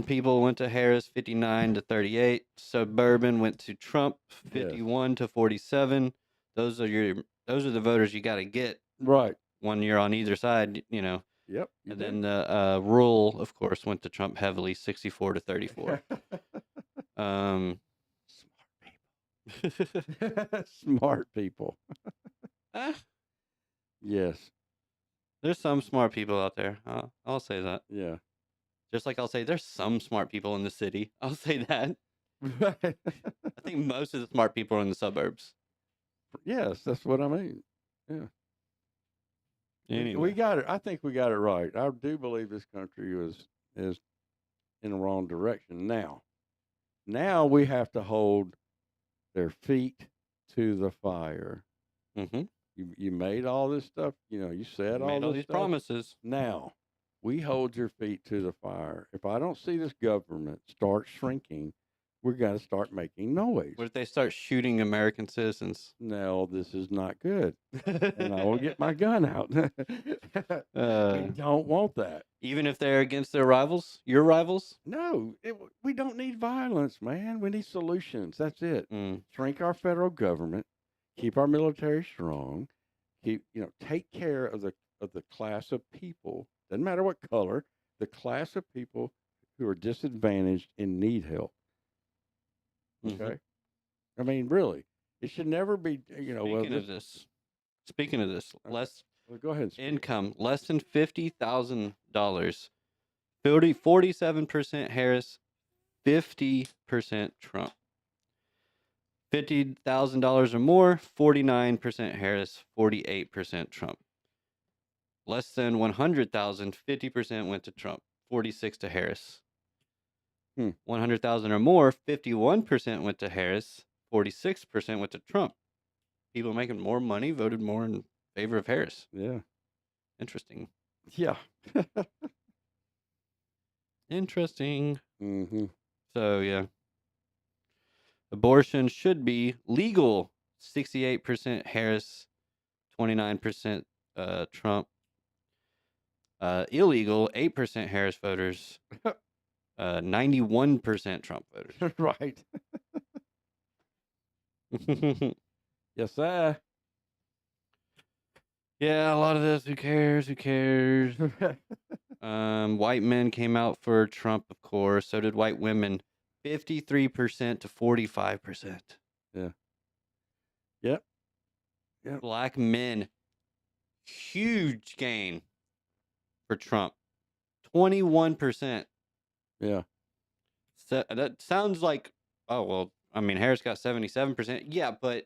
people went to Harris 59 to 38. Suburban went to Trump 51 to 47. Those are the voters you got to get. Right. When you're on either side, Yep. And then the rural, of course, went to Trump heavily, 64 to 34. Smart people. Yes. There's some smart people out there. I'll say that. Yeah. Just like I'll say there's some smart people in the city. I'll say that. Right. I think most of the smart people are in the suburbs. Yes, that's what I mean. Yeah. Anyway. We got it. I think we got it right. I do believe this country is in the wrong direction now. Now we have to hold their feet to the fire. Mm-hmm. You made all this stuff. You said all these stuff. promises. Now we hold your feet to the fire. If I don't see this government start shrinking, we're going to start making noise. What if they start shooting American citizens? No, this is not good. And I will get my gun out. We don't want that. Even if they're against their rivals? Your rivals? No, we don't need violence, man. We need solutions. That's it. Shrink our federal government, keep our military strong, take care of the class of people. Doesn't matter what color, the class of people who are disadvantaged and need help. Okay. Mm-hmm. I mean, really, it should never be. Speaking of this, less. Well, go ahead. Income less than $50,000. 47% Harris, 50% Trump. $50,000 or more, 49% Harris, 48% Trump. Less than $100,000, 50% went to Trump, 46% to Harris. 100,000 or more, 51% went to Harris, 46% went to Trump. People making more money voted more in favor of Harris. Yeah. Interesting. Yeah. Interesting. Mm-hmm. So, yeah. Abortion should be legal. 68% Harris, 29% Trump. Illegal, 8% Harris voters. 91% Trump voters. Right. Yes, sir. Yeah, a lot of this. Who cares? White men came out for Trump, of course. So did white women. 53% to 45%. Yeah. Yep. Black men, huge gain. for Trump. 21%. Yeah. So that sounds like, oh, well, I mean, Harris got 77%. Yeah, but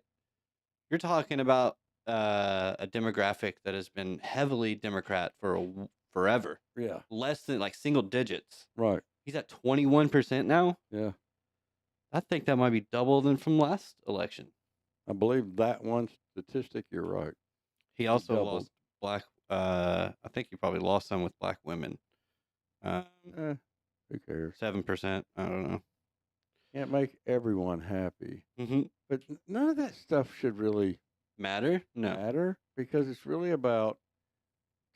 you're talking about a demographic that has been heavily Democrat for forever. Yeah. Less than like single digits. Right. He's at 21% now. Yeah. I think that might be double than from last election. I believe that one statistic, you're right. He also doubled. lost black. I think he probably lost some with black women. Who cares? 7%. I don't know. Can't make everyone happy. Mm-hmm. But none of that stuff should really Matter? No. matter because it's really about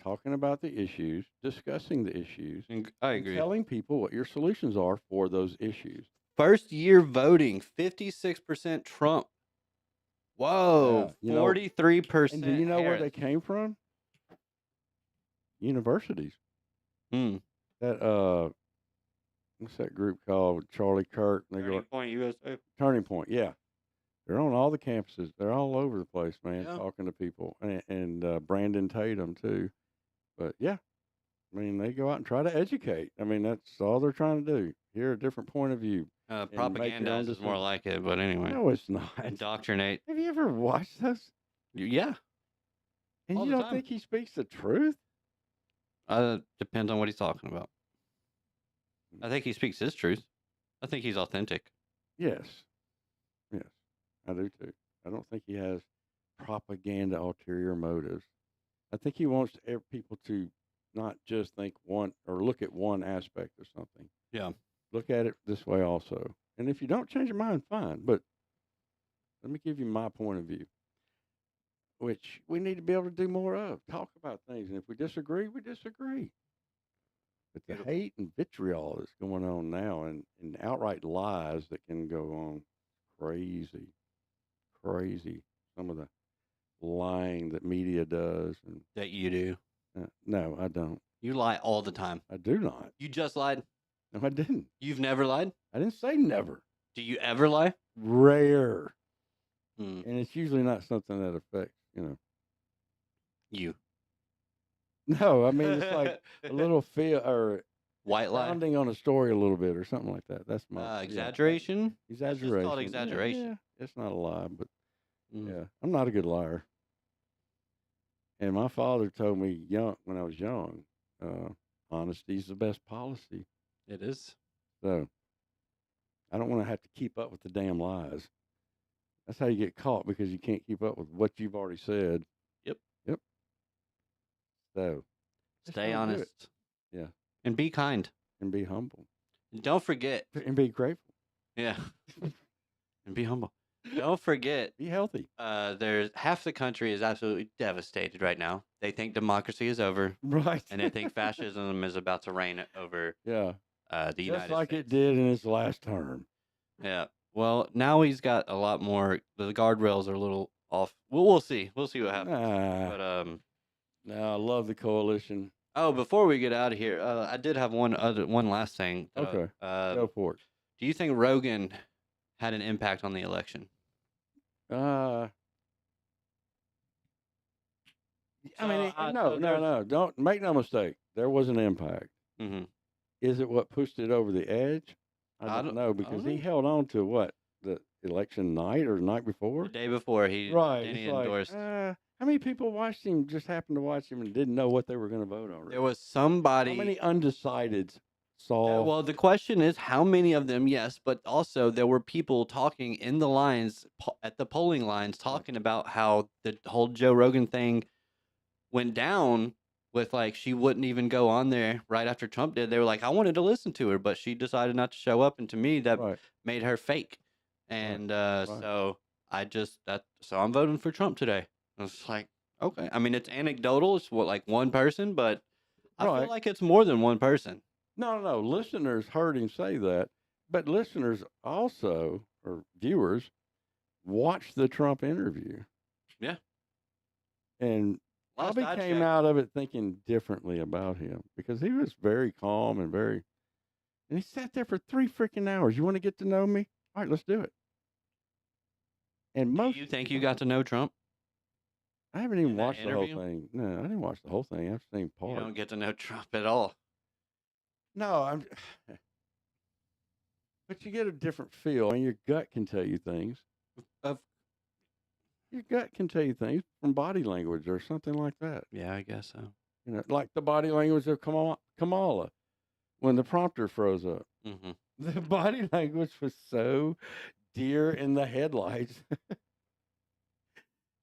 talking about the issues, discussing the issues, I and agree. telling people what your solutions are for those issues. First year voting, 56% Trump. Whoa, Yeah, 43%. And do you know where Harris. they came from? Universities. Hmm. That what's that group called? Charlie Kirk. And they Turning go Point USA. Turning Point. Yeah, they're on all the campuses. They're all over the place, man, Yeah. talking to people, and Brandon Tatum too. But yeah, I mean, they go out and try to educate. I mean, that's all they're trying to do. Hear a different point of view. make your own Propaganda is more decision. like it, but anyway. No, it's not. Indoctrinate. Have you ever watched those? Yeah. And All you the don't time. think he speaks the truth? Depends on what he's talking about. I think he speaks his truth. I think he's authentic. Yes. Yes, I do too. I don't think he has propaganda ulterior motives. I think he wants people to not just think one or look at one aspect of something. Yeah. Look at it this way also. And if you don't change your mind, fine. But let me give you my point of view, which we need to be able to do more of. Talk about things. And if we disagree, we disagree. But the Beautiful. hate and vitriol that's going on now and outright lies that can go on, crazy, crazy. Some of the lying that media does. And That you do. no, I don't. You lie all the time. I do not. You just lied. No, I didn't. You've never lied? I didn't say never. Do you ever lie? Rare. Hmm. And it's usually not something that affects, You. No, I mean, it's like a little feel or White lie? expounding on a story a little bit or something like that. That's my yeah. Exaggeration? Exaggeration. That's just called Yeah, exaggeration. yeah. It's not a lie, but Mm. yeah, I'm not a good liar. And my father told me when I was young, honesty's the best policy. It is. So I don't want to have to keep up with the damn lies. That's how you get caught because you can't keep up with what you've already said. Yep. So just Stay don't do it. honest. Yeah. And be kind. And be humble And don't forget. and be grateful. Yeah. And be humble. Don't forget. Be healthy. There's half the country is absolutely devastated right now. They think democracy is over, Right. and they think fascism is about to reign over Yeah. the Just United like States. it did in its last term. Yeah. Well, now he's got a lot more. The guardrails are a little off. We'll see. We'll see what happens. But No, I love the coalition. oh, before we get out of here, I did have one last thing. Okay. Go for it. Do you think Rogan had an impact on the election? I mean, So, no. Don't make no mistake. There was an impact. Mm-hmm. Is it what pushed it over the edge? I I don't don't- know I because don't he know. held on to what the election night or the night before. The day before he Right. then he It's like, endorsed. how many people watched him? Just happened to watch him and didn't know what they were going to vote on. There was somebody. How many undecideds Yeah, saw? well, the question is how many of them? Yes, but also there were people talking in the lines at the polling lines talking about how the whole Joe Rogan thing went down with like she wouldn't even go on there right after Trump did. They were like, I wanted to listen to her, but she decided not to show up, and to me that Right. made her fake. And Right. so so I'm voting for Trump today. I was like, okay. I mean, it's anecdotal. It's like one person, but I Right. feel like it's more than one person. No. Listeners heard him say that, but listeners also or viewers watched the Trump interview. Yeah. And Last probably I came checked- out of it thinking differently about him because he was very calm and and he sat there for 3 freaking hours. You want to get to know me? All right, let's do it. And Do most you think you got to know Trump? I haven't even in that watched the whole interview? thing. No, I didn't watch the whole thing. I've seen You part. don't get to know Trump at all. No, I'm. But you get a different feel, and your gut can tell you things. Of Your gut can tell you things from body language or something like that. yeah, I guess so. You know, like the body language of Kamala when the prompter froze up. Hmm. The body language was so deer in the headlights.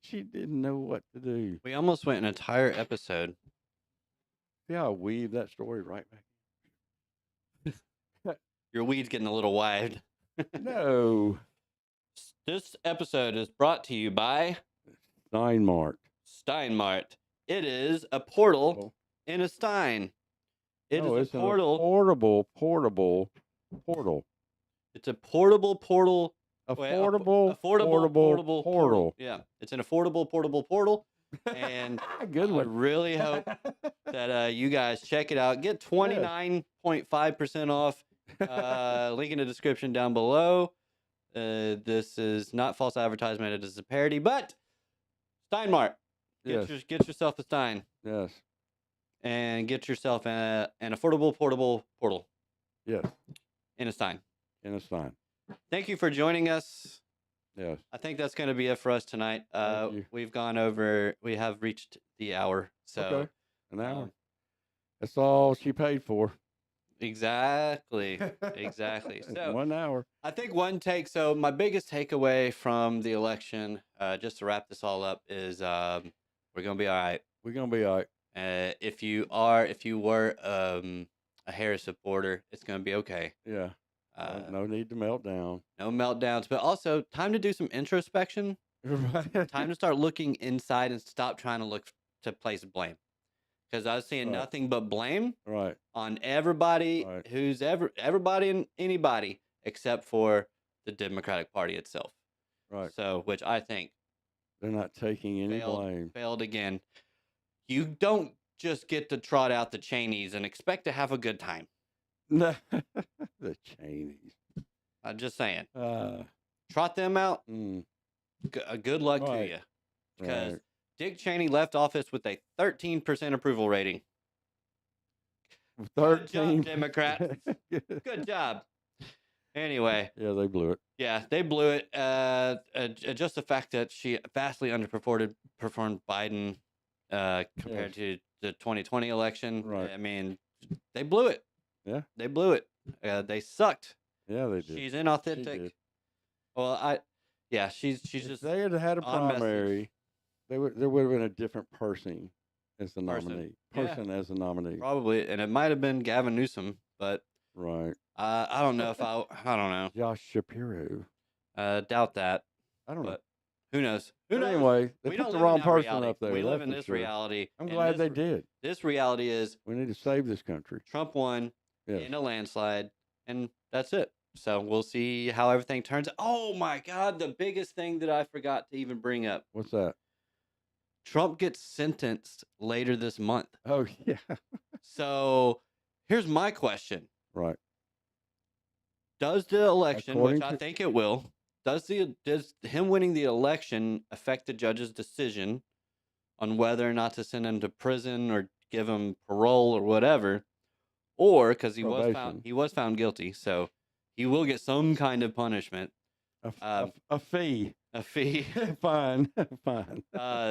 She didn't know what to do. We almost went an entire episode. See how I weave that story right back? Your weed's getting a little wide. No. This episode is brought to you by Steinmart. Steinmart. It is a portal Oh. in a Stein. It No, is it's a an portal. portable portal. It's a portable portal. Affordable, Affordable portable portal. Yeah, it's an affordable portable portal. And Good I one. really hope that you guys check it out. Get 29.5% off. Link in the description down below. This is not false advertisement. It is a parody. But Steinmart, Yes. get yourself a Stein Yes. and get yourself an affordable portable portal Yes. in a Stein. In a Stein. Thank you for joining us. Yes. I think that's going to be it for us tonight. Thank you. We have reached the hour. So Okay. An hour. um, That's all she paid for. exactly. Exactly. So 1 hour. I think so my biggest takeaway from the election, just to wrap this all up, is we're going to be all right. We're gonna be all right. If you were a Harris supporter, it's going to be okay. Yeah. No need to melt down. No meltdowns, but also time to do some introspection. Right. Time to start looking inside and stop trying to look to place blame. Because I was seeing Right. nothing but blame Right. on everybody Right. everybody and anybody except for the Democratic Party itself. Right. So, which I think They're not taking any blame. failed again. You don't just get to trot out the Cheneys and expect to have a good time. No. The Cheneys. I'm just saying, Uh, trot them out. mm, Good luck to Right. you, because right. Dick Cheney left office with a 13% approval rating. 13. Democrat. Good job. Anyway, Yeah, they blew it. yeah, they blew it. Just the fact that she vastly performed Biden compared to the 2020 election. Right. I mean, they blew it. Yeah. They blew it. They sucked. Yeah, they did. She's inauthentic. did. Well, she's If just they had had a on message. primary, there would have been a different person as the Person. nominee. Yeah. Person as the nominee. probably, and it might have been Gavin Newsom, but Right. I don't know if I don't know. Josh Shapiro. Doubt that. I don't know. But who knows? Who But knows? anyway, they We put don't the live in wrong that person reality. up there. We live that's in for this sure. reality. I'm and glad this they re- did. This reality is We need to save this country. Trump won Yes. in a landslide, and that's it. So we'll see how everything turns. Oh my God! The biggest thing that I forgot to even bring up: What's that? Trump gets sentenced later this month. Oh yeah. So here's my question: Right. does the election, According which I to- think it will, does him winning the election affect the judge's decision on whether or not to send him to prison or give him parole or whatever, or because Probation. he was found guilty, so he will get some kind of punishment, A fee. a fee. Fine. Fine.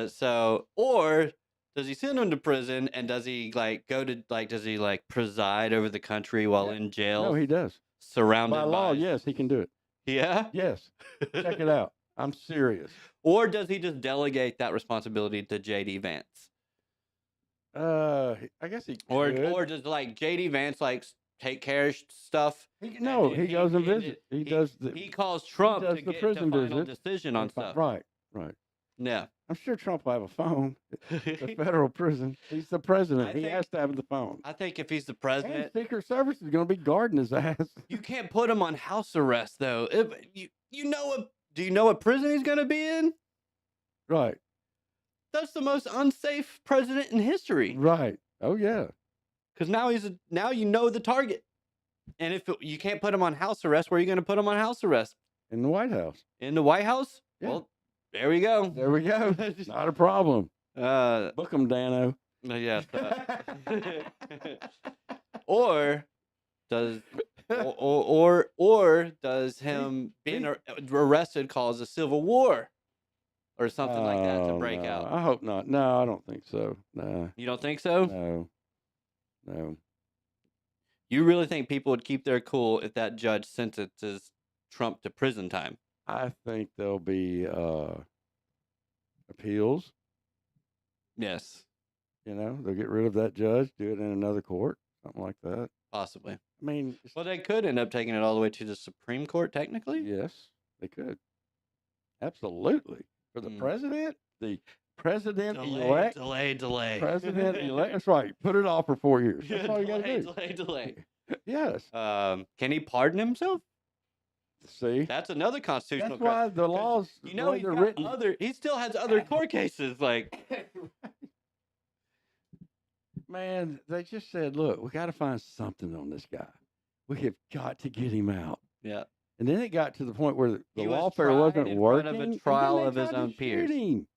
So, or does he send him to prison, and does he does he preside over the country while Yeah. in jail, No, he does. surrounded By by law, yes, he can do it. yeah? Yes. Check it out. I'm serious. Or does he just delegate that responsibility to JD Vance? I guess he Or could. does JD Vance take care of stuff? No, and he goes and and visit. He does the he calls Trump does to the get prison the final visit. decision on stuff. Right. Right. Yeah. I'm sure Trump will have a phone. The federal prison. He's the president. I He think- has to have the phone. I think if he's the And president, Secret Service is going to be guarding his ass. you can't put him on house arrest though. Do you know what prison he's going to be in? Right. That's the most unsafe president in history. Right. Oh yeah. Because now you know the target. And if you can't put him on house arrest, where are you going to put him on house arrest? In the White House. In the White House? Yeah. Well, There we go. There we go. Not a problem. Uh, Book them, Dano. yes. Or does or does him being arrested cause a civil war or something like that to Oh, break no. out? I hope not. No, I don't think so. No, You don't think so? no. You really think people would keep their cool if that judge sentences Trump to prison time? I think there'll be appeals. Yes, You know, they'll get rid of that judge, do it in another court, something like that. possibly. I mean, Well, they could end up taking it all the way to the Supreme Court, technically. yes, they could. Absolutely. For the president elect. delay. President elect. That's right. Put it off for 4 years. That's all you got to do. delay. Yes. Can he pardon himself? See? That's another constitutional. That's why the 'cause, laws, you the know, way he's they're got written. other. He still has other court cases. Like, Man, they just said, look, we got to find something on this guy. We have got to get him out. yeah, And then it got to the point where the He was lawfare tried wasn't in front working. of a and then trial they of his tried to own peers. shoot him.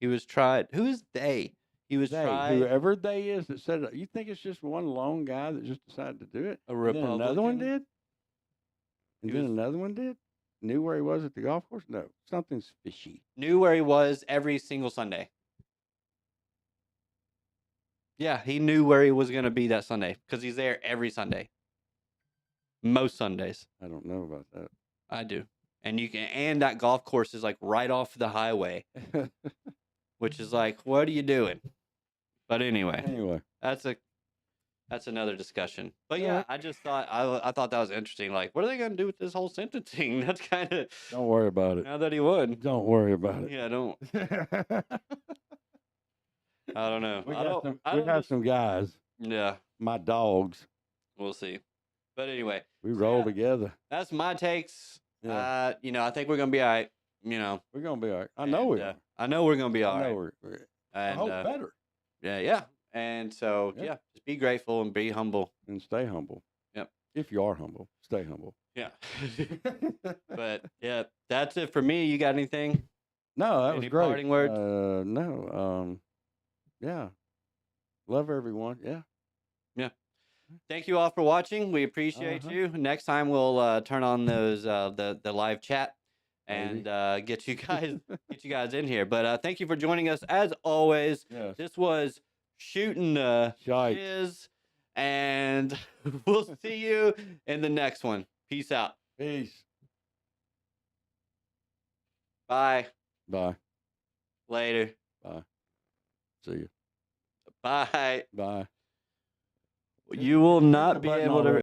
he was tried. Who is they? He was They, tried. whoever they is that said it. You think it's just one lone guy that just decided to do it? A And then another one Republican? did? And He then was- another one did? Knew where he was at the golf course? No. Something's fishy. Knew where he was every single Sunday. Yeah, he knew where he was going to be that Sunday because he's there every Sunday. Most Sundays. I don't know about that. I do. And you can, and that golf course is like right off the highway, which is like, what are you doing? But anyway, Anyway, that's another discussion. But Yeah. yeah, I just thought I thought that was interesting. Like, what are they going to do with this whole sentencing? That's kind of don't worry about it. now that he won. Don't worry about it. Yeah, don't. I don't know. we I got don't. some, I we don't got just- some guys, Yeah, my dogs. we'll see. But anyway, We So, roll yeah. together. that's my takes. Yeah. You know, I think we're gonna be all right. You know, We're going to be all right. I know we and, are. I know we're gonna be all I know right. I And hope better. yeah. And so Yeah. yeah, just be grateful and be humble. And stay humble. Yep. If you are humble, stay humble. Yeah. But yeah, that's it for me. You got anything? No, that Any was great. parting words? No. Yeah. Love everyone. Yeah. Thank you all for watching. We appreciate you. Next time we'll turn on those the live chat and get you guys in here. But thank you for joining us as always. Yes. This was Shooting the Shite. Shiz, and we'll see you in the next one. Peace out. Peace. Bye. Bye. Later. Bye. See you. Bye. Bye. You will not be button able on to.